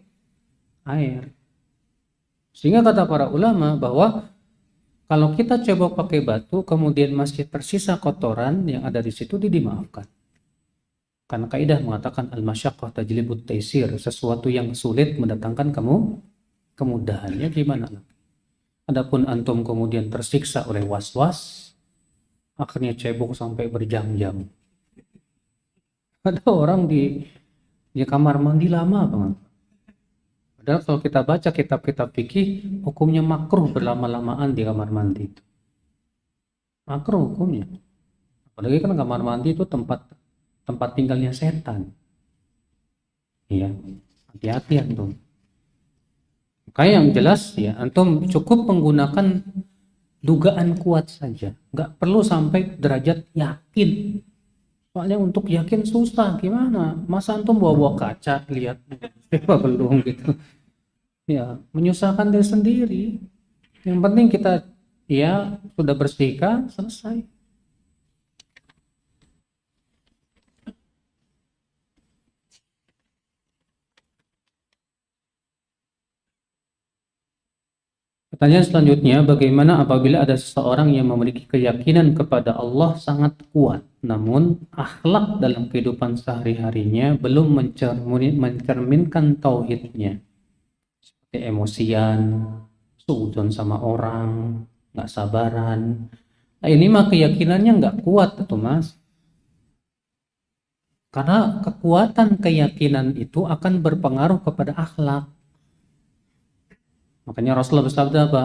air. Sehingga kata para ulama bahwa kalau kita cebok pakai batu, kemudian masih tersisa kotoran yang ada di situ, dimaafkan. Karena kaidah mengatakan al-masyaqqah tajlibut taisir, sesuatu yang sulit mendatangkan kemudahannya gimana? Adapun antum kemudian tersiksa oleh was-was, akhirnya cebok sampai berjam-jam. Ada orang di kamar mandi lama banget. Padahal kalau kita baca kitab-kitab fikih, hukumnya makruh berlama-lamaan di kamar mandi itu. Makruh hukumnya. Apalagi kan kamar mandi itu tempat tinggalnya setan. Iya, hati-hati antum. Makanya yang jelas ya, antum cukup menggunakan dugaan kuat saja. Nggak perlu sampai derajat yakin. Soalnya untuk yakin susah, gimana? Masa antum bawa kaca lihat belum gitu. Ya, menyusahkan diri sendiri. Yang penting kita ya sudah bersihkan, selesai. Pertanyaan selanjutnya, bagaimana apabila ada seseorang yang memiliki keyakinan kepada Allah sangat kuat, namun akhlak dalam kehidupan sehari-harinya belum mencerminkan tauhidnya, seperti emosian, suudzon sama orang, nggak sabaran. Nah, ini mah keyakinannya nggak kuat tuh mas. Karena kekuatan keyakinan itu akan berpengaruh kepada akhlak. Makanya Rasulullah bersabda apa?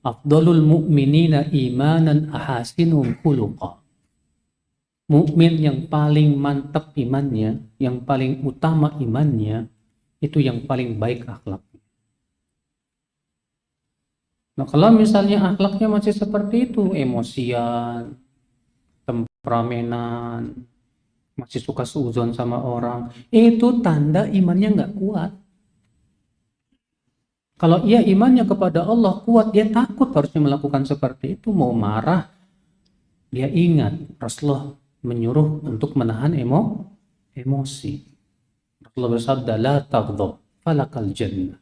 Afdalul mu'minina imanan ahasinuhum khuluqa. Mukmin yang paling mantap imannya, yang paling utama imannya, itu yang paling baik akhlak. Nah, kalau misalnya akhlaknya masih seperti itu, emosian, temperamenan, masih suka suudzon sama orang, itu tanda imannya nggak kuat. Kalau ia imannya kepada Allah kuat, dia takut harusnya melakukan seperti itu. Mau marah, dia ingat Rasulullah menyuruh untuk menahan emosi. Rasulullah bersabda, la taghdab falakal jannah.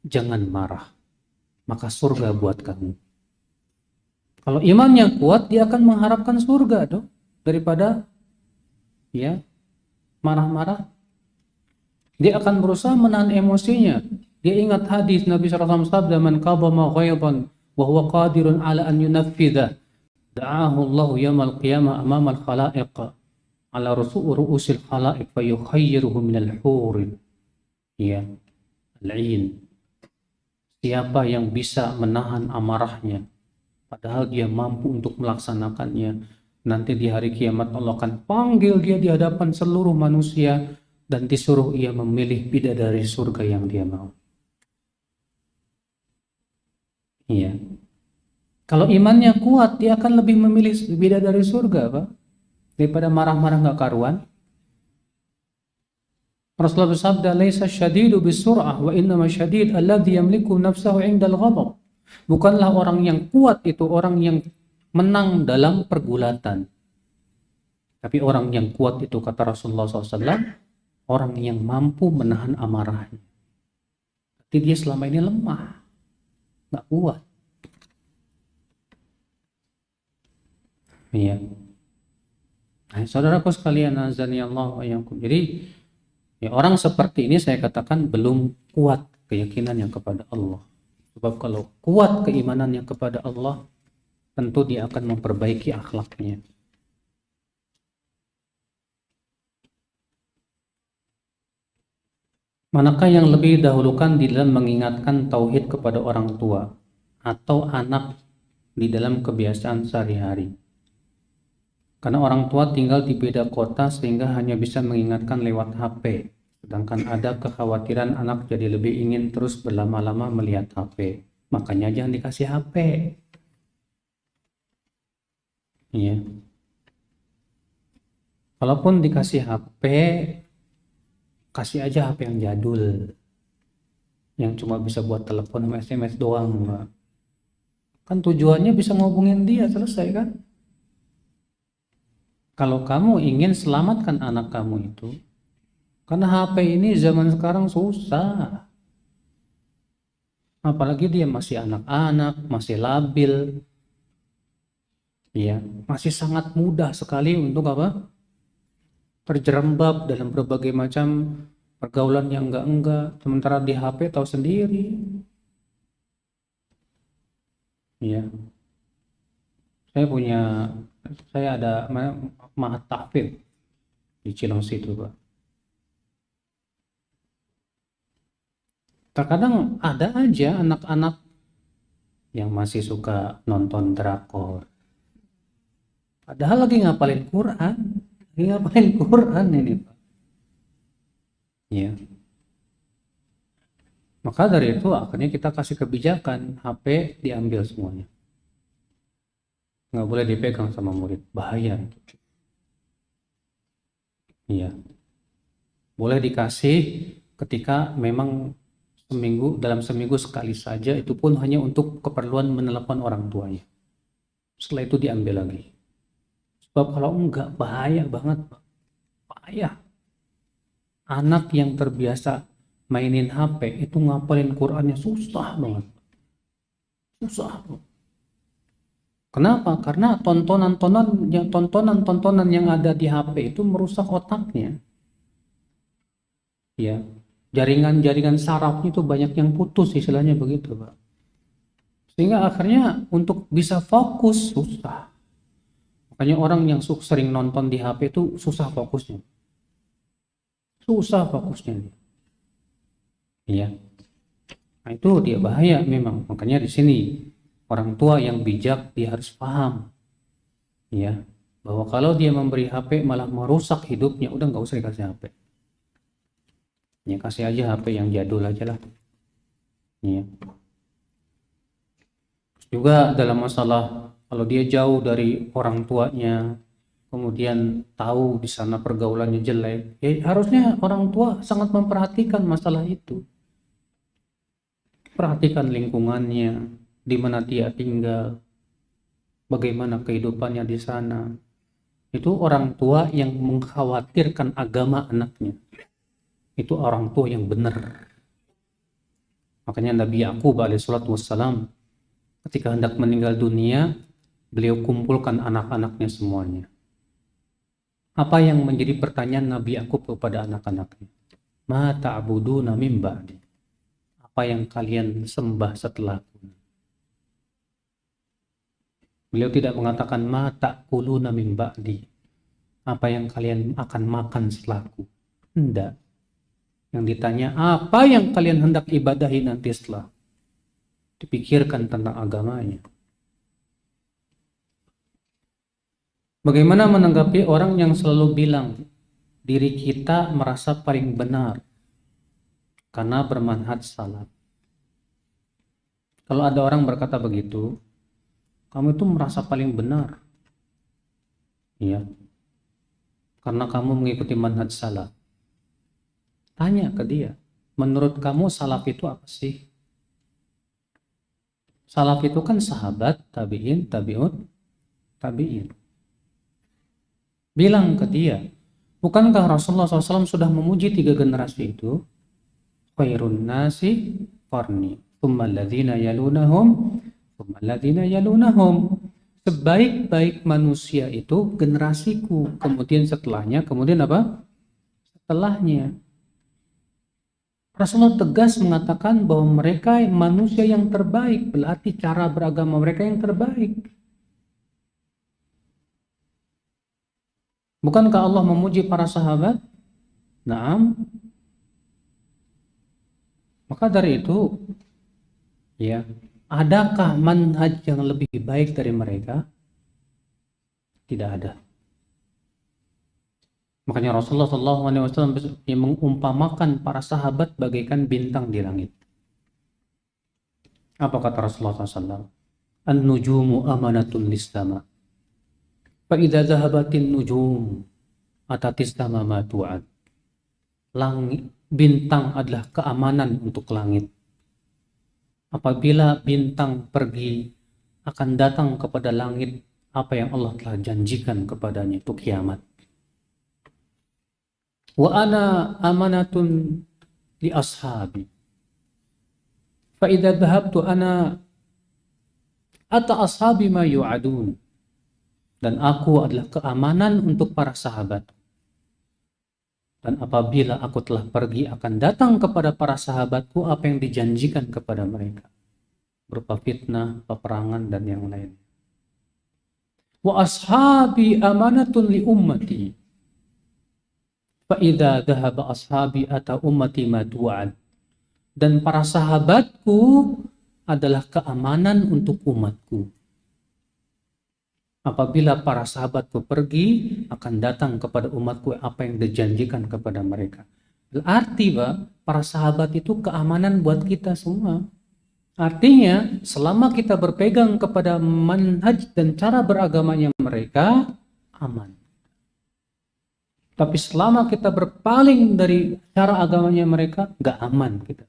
Jangan marah, maka surga buat kamu. Kalau imannya kuat, dia akan mengharapkan surga dong, daripada ya marah-marah. Dia akan berusaha menahan emosinya. Dia ingat hadis Nabi SAW sabda, man qadama ghaidan wa huwa qadirun ala an yunaffidha da'ahu Allah yaumil qiyamah amama al-khalaiq ala ru'usil khalaiq fayukhayyiruhu minal hurin. Ya, al-'in. Siapa yang bisa menahan amarahnya padahal dia mampu untuk melaksanakannya, nanti di hari kiamat Allah akan panggil dia di hadapan seluruh manusia dan disuruh ia memilih bidadari surga yang dia mau. Iya. Kalau imannya kuat, dia akan lebih memilih bidadari surga, Pak, daripada marah-marah nggak karuan. Rasulullah bersabda, "Laisa syadidu bisur'ah wa innama syadid alladhi yamliku nafsahu 'indal ghadab." Bukanlah orang yang kuat itu orang yang menang dalam pergulatan. Tapi orang yang kuat itu, kata Rasulullah SAW, orang yang mampu menahan amarahnya. Jadi dia selama ini lemah, nggak kuat. Iya. Nah, saudaraku sekalian, azani Allah wa iyyakum. Jadi ya, orang seperti ini saya katakan belum kuat keyakinannya kepada Allah. Sebab kalau kuat keimanannya kepada Allah, tentu dia akan memperbaiki akhlaknya. Manakah yang lebih dahulukan di dalam mengingatkan tauhid kepada orang tua atau anak di dalam kebiasaan sehari-hari? Karena orang tua tinggal di beda kota sehingga hanya bisa mengingatkan lewat HP. Sedangkan ada kekhawatiran anak jadi lebih ingin terus berlama-lama melihat HP. Makanya jangan dikasih HP. Iya. Kalaupun dikasih HP, kasih aja HP yang jadul. Yang cuma bisa buat telepon sama SMS doang, Mbak. Kan tujuannya bisa ngobongin dia, selesai kan? Kalau kamu ingin selamatkan anak kamu itu, karena HP ini zaman sekarang susah. Apalagi dia masih anak-anak, masih labil. Ya, masih sangat mudah sekali untuk apa? Terjerembab dalam berbagai macam pergaulan yang enggak. Sementara di HP tahu sendiri. Ya. Saya ada Mahat Tahfidz di Cilengsi itu, Pak. Terkadang ada aja anak-anak yang masih suka nonton drakor. Padahal lagi ngapalin Quran. Lagi ngapalin Quran ini, Pak. Ya. Maka dari itu akhirnya kita kasih kebijakan HP diambil semuanya. Nggak boleh dipegang sama murid. Bahaya. Iya. Boleh dikasih ketika memang dalam seminggu sekali saja, itu pun hanya untuk keperluan menelepon orang tuanya. Setelah itu diambil lagi. Sebab kalau enggak, bahaya banget, Pak. Bahaya. Anak yang terbiasa mainin HP itu ngapalin Qurannya susah banget. Susah. Kenapa? Karena tontonan yang ada di HP itu merusak otaknya. Ya, jaringan sarafnya itu banyak yang putus, istilahnya begitu, Pak. Sehingga akhirnya untuk bisa fokus susah. Makanya orang yang sering nonton di HP itu susah fokusnya. Susah fokusnya. Iya. Nah, itu dia bahaya memang. Makanya di sini orang tua yang bijak dia harus paham, ya, bahwa kalau dia memberi HP malah merusak hidupnya, udah nggak usah dikasih HP. Ya kasih aja HP yang jadul aja lah. Ya. Juga dalam masalah kalau dia jauh dari orang tuanya, kemudian tahu di sana pergaulannya jelek, ya harusnya orang tua sangat memperhatikan masalah itu. Perhatikan lingkungannya, di mana dia tinggal, bagaimana kehidupannya di sana. Itu orang tua yang mengkhawatirkan agama anaknya. Itu orang tua yang benar. Makanya Nabi Yakub alaihissalatu wassalam ketika hendak meninggal dunia, beliau kumpulkan anak-anaknya semuanya. Apa yang menjadi pertanyaan Nabi Yakub kepada anak-anaknya? Ma ta'buduna min ba'di? Apa yang kalian sembah setelahku? Beliau tidak mengatakan ma ta'kuluna min ba'di, apa yang kalian akan makan setelahku. Tidak. Yang ditanya apa yang kalian hendak ibadahi nanti setelah. Dipikirkan tentang agamanya. Bagaimana menanggapi orang yang selalu bilang diri kita merasa paling benar karena bermanhaj salaf? Kalau ada orang berkata begitu, kamu itu merasa paling benar, ya, karena kamu mengikuti manhaj salaf. Tanya ke dia, menurut kamu salaf itu apa sih? Salaf itu kan sahabat, tabi'in, tabi'in. Bilang ke dia, bukankah Rasulullah SAW sudah memuji 3 generasi itu? Khairun nasi qarni, thumma alladhina yalunahum, thumma alladhina yalunahum. Sebaik-baik manusia itu generasiku, kemudian setelahnya, kemudian apa? Setelahnya. Rasulullah tegas mengatakan bahwa mereka manusia yang terbaik, berarti cara beragama mereka yang terbaik. Bukankah Allah memuji para sahabat? Naam. Maka dari itu, ya, adakah manhaj yang lebih baik dari mereka? Tidak ada. Makanya Rasulullah SAW yang mengumpamakan para sahabat bagaikan bintang di langit. Apa kata Rasulullah SAW? An-nujumu amanatun lis-sama. Fa idza dhahabatin nujum atatis sama ma tu'ad. Langit, bintang adalah keamanan untuk langit. Apabila bintang pergi, akan datang kepada langit apa yang Allah telah janjikan kepadanya, itu kiamat. Wa ana amanatun li ashabi. Fa idza dhahabtu ana ata ashabi ma yu'adun. Dan aku adalah keamanan untuk para sahabat. Dan apabila aku telah pergi, akan datang kepada para sahabatku apa yang dijanjikan kepada mereka, berupa fitnah, peperangan, dan yang lain. Wa ashabi amanatun li ummati. Fa idza dhahaba ashabi ata ummati ma tu'ad. Dan para sahabatku adalah keamanan untuk umatku. Apabila para sahabatku pergi, akan datang kepada umatku apa yang dijanjikan kepada mereka. Berarti, Pak, para sahabat itu keamanan buat kita semua. Artinya, selama kita berpegang kepada manhaj dan cara beragamanya mereka, aman. Tapi selama kita berpaling dari cara agamanya mereka, nggak aman kita.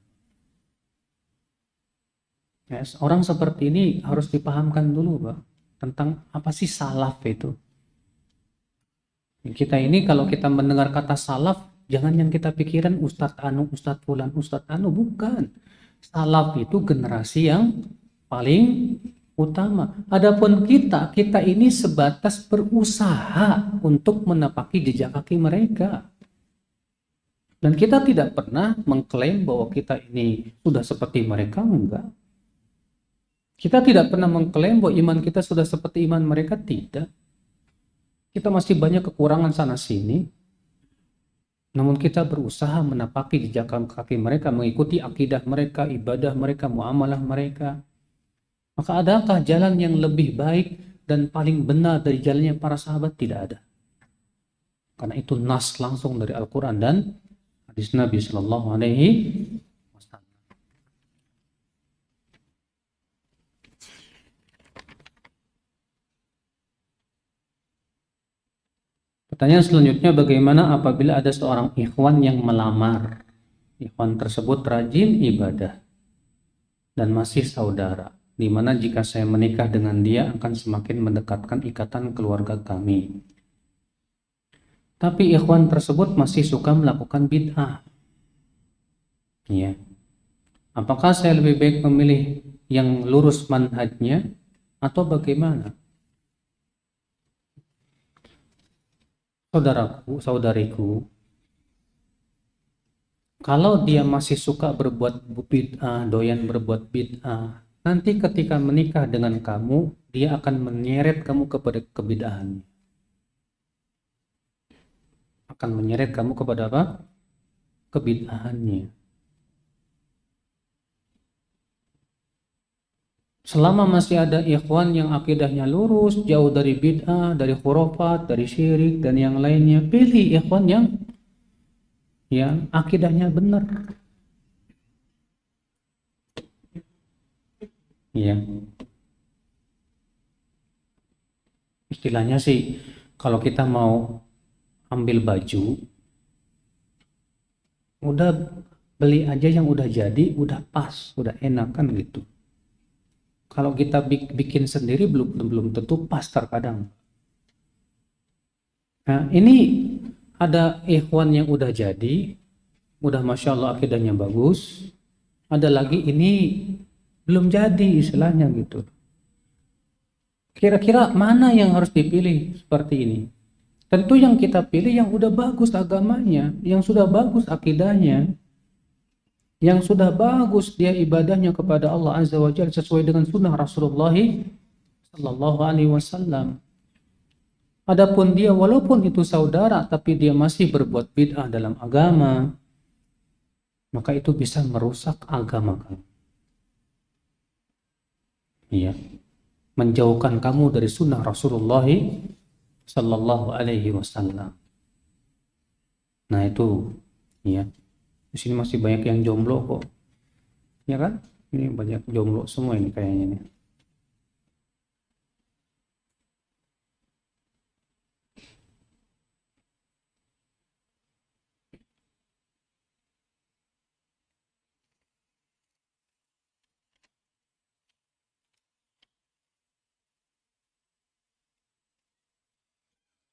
Yes, orang seperti ini harus dipahamkan dulu, Pak, tentang apa sih salaf itu. Kita ini kalau kita mendengar kata salaf, jangan yang kita pikiran Ustadz Anu, Ustadz Fulan, Ustadz Anu, bukan. Salaf itu generasi yang paling utama. Adapun kita ini sebatas berusaha untuk menapaki jejak kaki mereka. Dan kita tidak pernah mengklaim bahwa kita ini sudah seperti mereka, enggak. Kita tidak pernah mengklaim bahwa iman kita sudah seperti iman mereka, tidak. Kita masih banyak kekurangan sana sini. Namun kita berusaha menapaki jejak kaki mereka, mengikuti akidah mereka, ibadah mereka, muamalah mereka. Maka adakah jalan yang lebih baik dan paling benar dari jalannya para sahabat? Tidak ada. Karena itu nas langsung dari Al-Quran dan hadis Nabi Sallallahu Alaihi Wasallam. Pertanyaan selanjutnya, bagaimana apabila ada seorang ikhwan yang melamar? Ikhwan tersebut rajin ibadah dan masih saudara, di mana jika saya menikah dengan dia akan semakin mendekatkan ikatan keluarga kami. Tapi ikhwan tersebut masih suka melakukan bid'ah. Ya. Apakah saya lebih baik memilih yang lurus manhajnya atau bagaimana? Saudaraku, saudariku, kalau dia masih suka berbuat bid'ah, doyan berbuat bid'ah, nanti ketika menikah dengan kamu, dia akan menyeret kamu kepada kebid'ahan. Akan menyeret kamu kepada apa? Kebid'ahannya. Selama masih ada ikhwan yang akidahnya lurus, jauh dari bid'ah, dari khurafat, dari syirik, dan yang lainnya, pilih ikhwan yang akidahnya benar. Ya. Istilahnya sih, kalau kita mau ambil baju, udah beli aja yang udah jadi, udah pas, udah enak kan gitu. Kalau kita bikin sendiri belum tentu pas terkadang. Nah, ini ada ikhwan yang udah jadi, udah masya Allah akidahnya bagus. Ada lagi ini belum jadi istilahnya gitu. Kira-kira mana yang harus dipilih seperti ini? Tentu yang kita pilih yang udah bagus agamanya, yang sudah bagus akidahnya, yang sudah bagus dia ibadahnya kepada Allah Azza wa Jalla sesuai dengan sunnah Rasulullah Sallallahu Alaihi Wasallam. Adapun dia walaupun itu saudara tapi dia masih berbuat bid'ah dalam agama, maka itu bisa merusak agama kamu. Iya, menjauhkan kamu dari sunnah Rasulullah Sallallahu Alaihi Wasallam. Nah itu, ya. Di sini masih banyak yang jomblo kok, ya kan? Ini banyak jomblo semua ini kayaknya nih.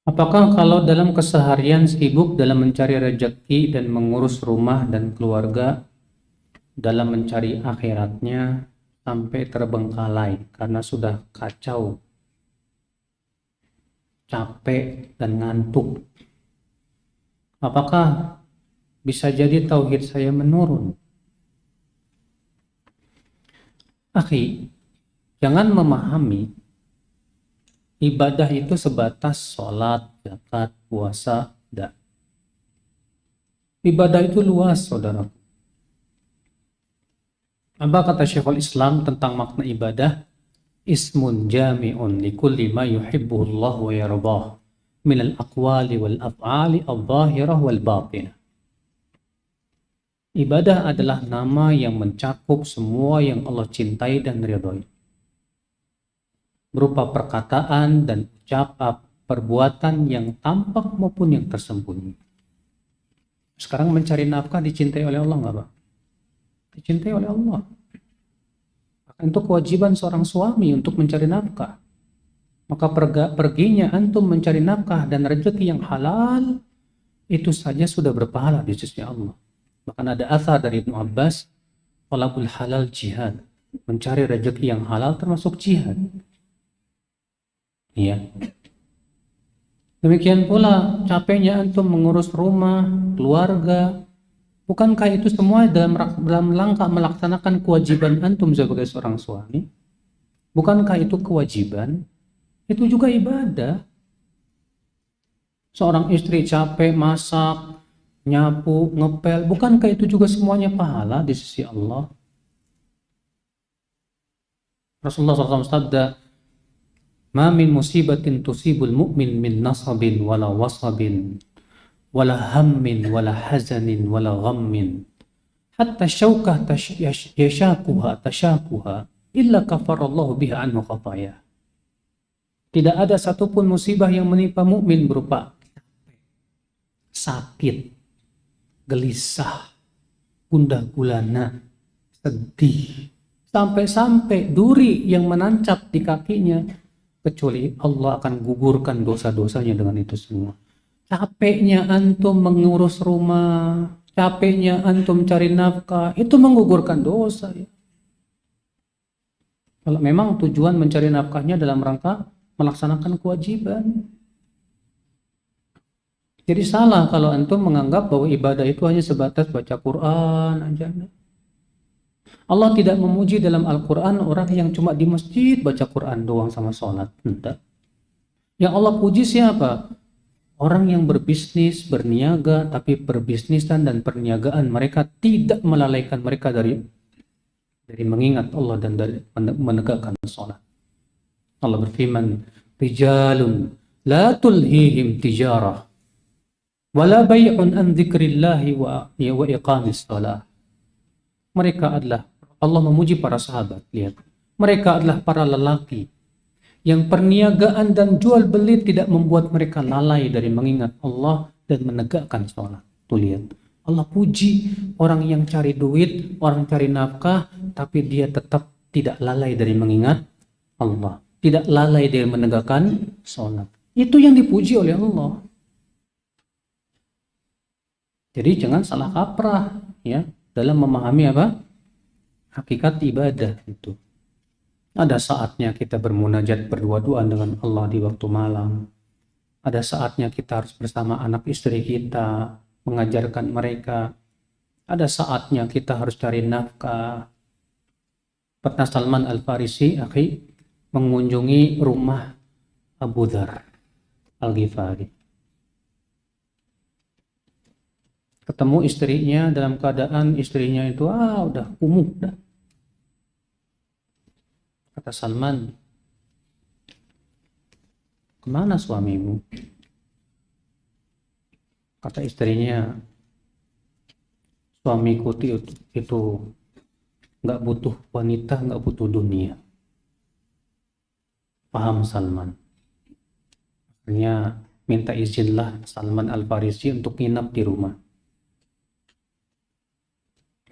Apakah kalau dalam keseharian sibuk dalam mencari rezeki dan mengurus rumah dan keluarga, dalam mencari akhiratnya sampai terbengkalai karena sudah kacau, capek dan ngantuk, apakah bisa jadi tauhid saya menurun? Akhi, jangan memahami ibadah itu sebatas sholat, zakat, puasa. Tidak. Ibadah itu luas, saudara. Apa kata Syekhul Islam tentang makna ibadah? Ismun jami'un likulli ma yuhibbuhullah wa yardah minal aqwali wal af'ali al-zahirah wal batinah. Ibadah adalah nama yang mencakup semua yang Allah cintai dan ridhoi, berupa perkataan dan ucapan, perbuatan yang tampak maupun yang tersembunyi. Sekarang mencari nafkah dicintai oleh Allah nggak, Pak? Dicintai oleh Allah. Maka itu kewajiban seorang suami untuk mencari nafkah. Maka perginya antum mencari nafkah dan rezeki yang halal, itu saja sudah berpahala di sisi Allah. Bahkan ada asar dari Ibnu Abbas, talabul halal jihad. Mencari rezeki yang halal termasuk jihad. Ya. Demikian pula capeknya antum mengurus rumah, keluarga. Bukankah itu semua dalam rangka melaksanakan kewajiban antum sebagai seorang suami? Bukankah itu kewajiban? Itu juga ibadah. Seorang istri capek masak, nyapu, ngepel, bukankah itu juga semuanya pahala di sisi Allah? Rasulullah SAW sabda, "Ma min musibatin tusibul mu'min min nasabin wala wasabin wala hammin wala hazanin wala ghammin hatta syaukah tashakuha illa kafarallahu biha anhu khataya." Tidak ada satupun musibah yang menimpa mukmin berupa sakit, gelisah, gundah gulana, sedih, sampai-sampai duri yang menancap di kakinya, kecuali Allah akan gugurkan dosa-dosanya dengan itu semua. Capeknya antum mengurus rumah, capeknya antum cari nafkah, itu menggugurkan dosa ya. Kalau memang tujuan mencari nafkahnya dalam rangka melaksanakan kewajiban. Jadi salah kalau antum menganggap bahwa ibadah itu hanya sebatas baca Quran aja. Allah tidak memuji dalam Al-Quran orang yang cuma di masjid baca Quran doang sama sholat. Entah. Yang Allah puji siapa? Orang yang berbisnis, berniaga, tapi perbisnisan dan perniagaan mereka tidak melalaikan mereka dari mengingat Allah dan dari menegakkan sholat. Allah berfirman, "Rijalun la tulhihim tijarah wala bay'un an dzikrillahi wa iqamis shalah." Mereka adalah, Allah memuji para sahabat, lihat. Mereka adalah para lelaki yang perniagaan dan jual beli tidak membuat mereka lalai dari mengingat Allah dan menegakkan sholat. Tuh lihat, Allah puji orang yang cari duit, orang cari nafkah, tapi dia tetap tidak lalai dari mengingat Allah, tidak lalai dari menegakkan sholat. Itu yang dipuji oleh Allah. Jadi jangan salah kaprah ya dalam memahami apa? Hakikat ibadah itu. Ada saatnya kita bermunajat berdua-duaan dengan Allah di waktu malam. Ada saatnya kita harus bersama anak istri kita, mengajarkan mereka. Ada saatnya kita harus cari nafkah. Pernah Salman Al-Farisi, mengunjungi rumah Abu Dzar Al-Ghifari. Ketemu istrinya dalam keadaan istrinya itu udah kumuh dah. Kata Salman, "Kemana suamimu?" Kata istrinya, "Suamiku itu nggak butuh wanita, nggak butuh dunia." Paham Salman. Akhirnya minta izinlah Salman Al-Farisi untuk nginap di rumah.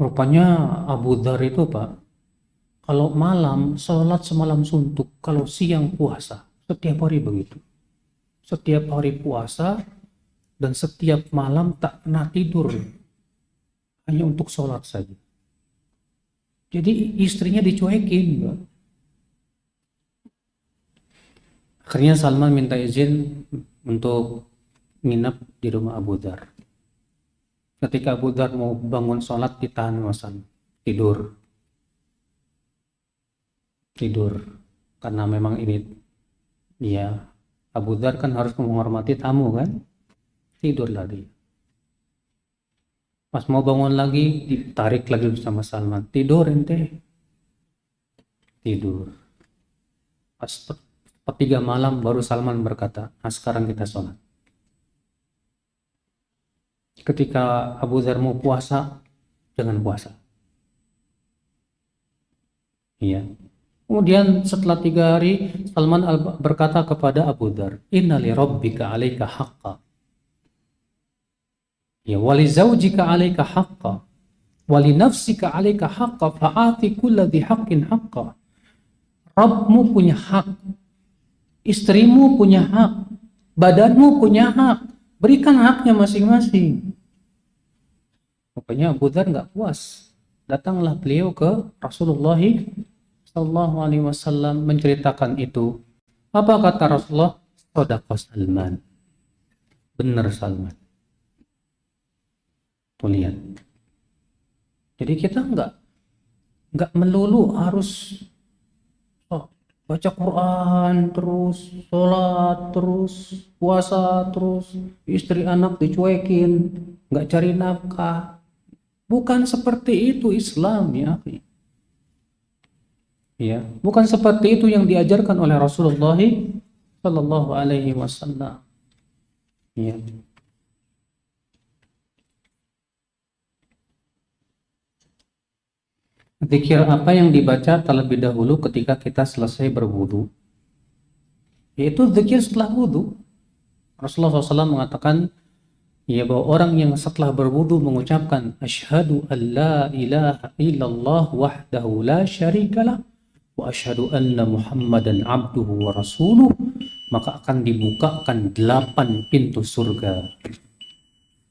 Rupanya Abu Dzar itu Pak, kalau malam sholat semalam suntuk, kalau siang puasa, setiap hari begitu. Setiap hari puasa dan setiap malam tak pernah tidur, hanya untuk sholat saja. Jadi istrinya dicuekin Pak. Akhirnya Salman minta izin untuk nginap di rumah Abu Dzar. Ketika Abu Dzar mau bangun sholat ditahan masan, tidur, karena memang ini ya Abu Dzar kan harus menghormati tamu kan, tidurlah dia. Pas mau bangun lagi ditarik lagi bersama Salman, tidur ente, tidur. Pas sepertiga malam baru Salman berkata, "Nah sekarang kita sholat." Ketika Abu Dzar mau puasa, jangan puasa. Iya. Kemudian setelah 3 hari, Salman berkata kepada Abu Dzar, "Inna li rabbika 'alaika haqqa. Ya, wa li zawjika 'alaika haqqa, wa li nafsika 'alaika haqqa, fa'ati kulla dhi haqqin haqqa." Rabbmu punya hak, istrimu punya hak, badanmu punya hak. Berikan haknya masing-masing. Pokoknya Abu Dzar nggak puas. Datanglah beliau ke Rasulullah Sallallahu Alaihi Wasallam menceritakan itu, apa kata Rasulullah? Shadaqa Salman. Benar Salman. Tuh lihat. Jadi kita nggak melulu harus baca Quran terus, sholat terus, puasa terus, istri anak dicuekin, nggak cari nafkah. Bukan seperti itu Islam ya. Ya, bukan seperti itu yang diajarkan oleh Rasulullah Sallallahu Alaihi Wasallam. Ya. Zikir apa yang dibaca terlebih dahulu ketika kita selesai berwudu? Yaitu zikir setelah wudu. Rasulullah SAW mengatakan ya bahwa orang yang setelah berwudu mengucapkan asyhadu an la ilaha illallah wahdahu la syarikalah wa asyhadu anna Muhammadan abduhu wa rasuluh, maka akan dibukakan 8 pintu surga.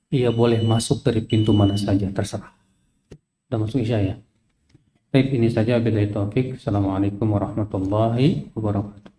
Ia boleh masuk dari pintu mana saja, terserah. Sudah masuk isya ya? Baik, ini saja billahi taufik. Assalamualaikum warahmatullahi wabarakatuh.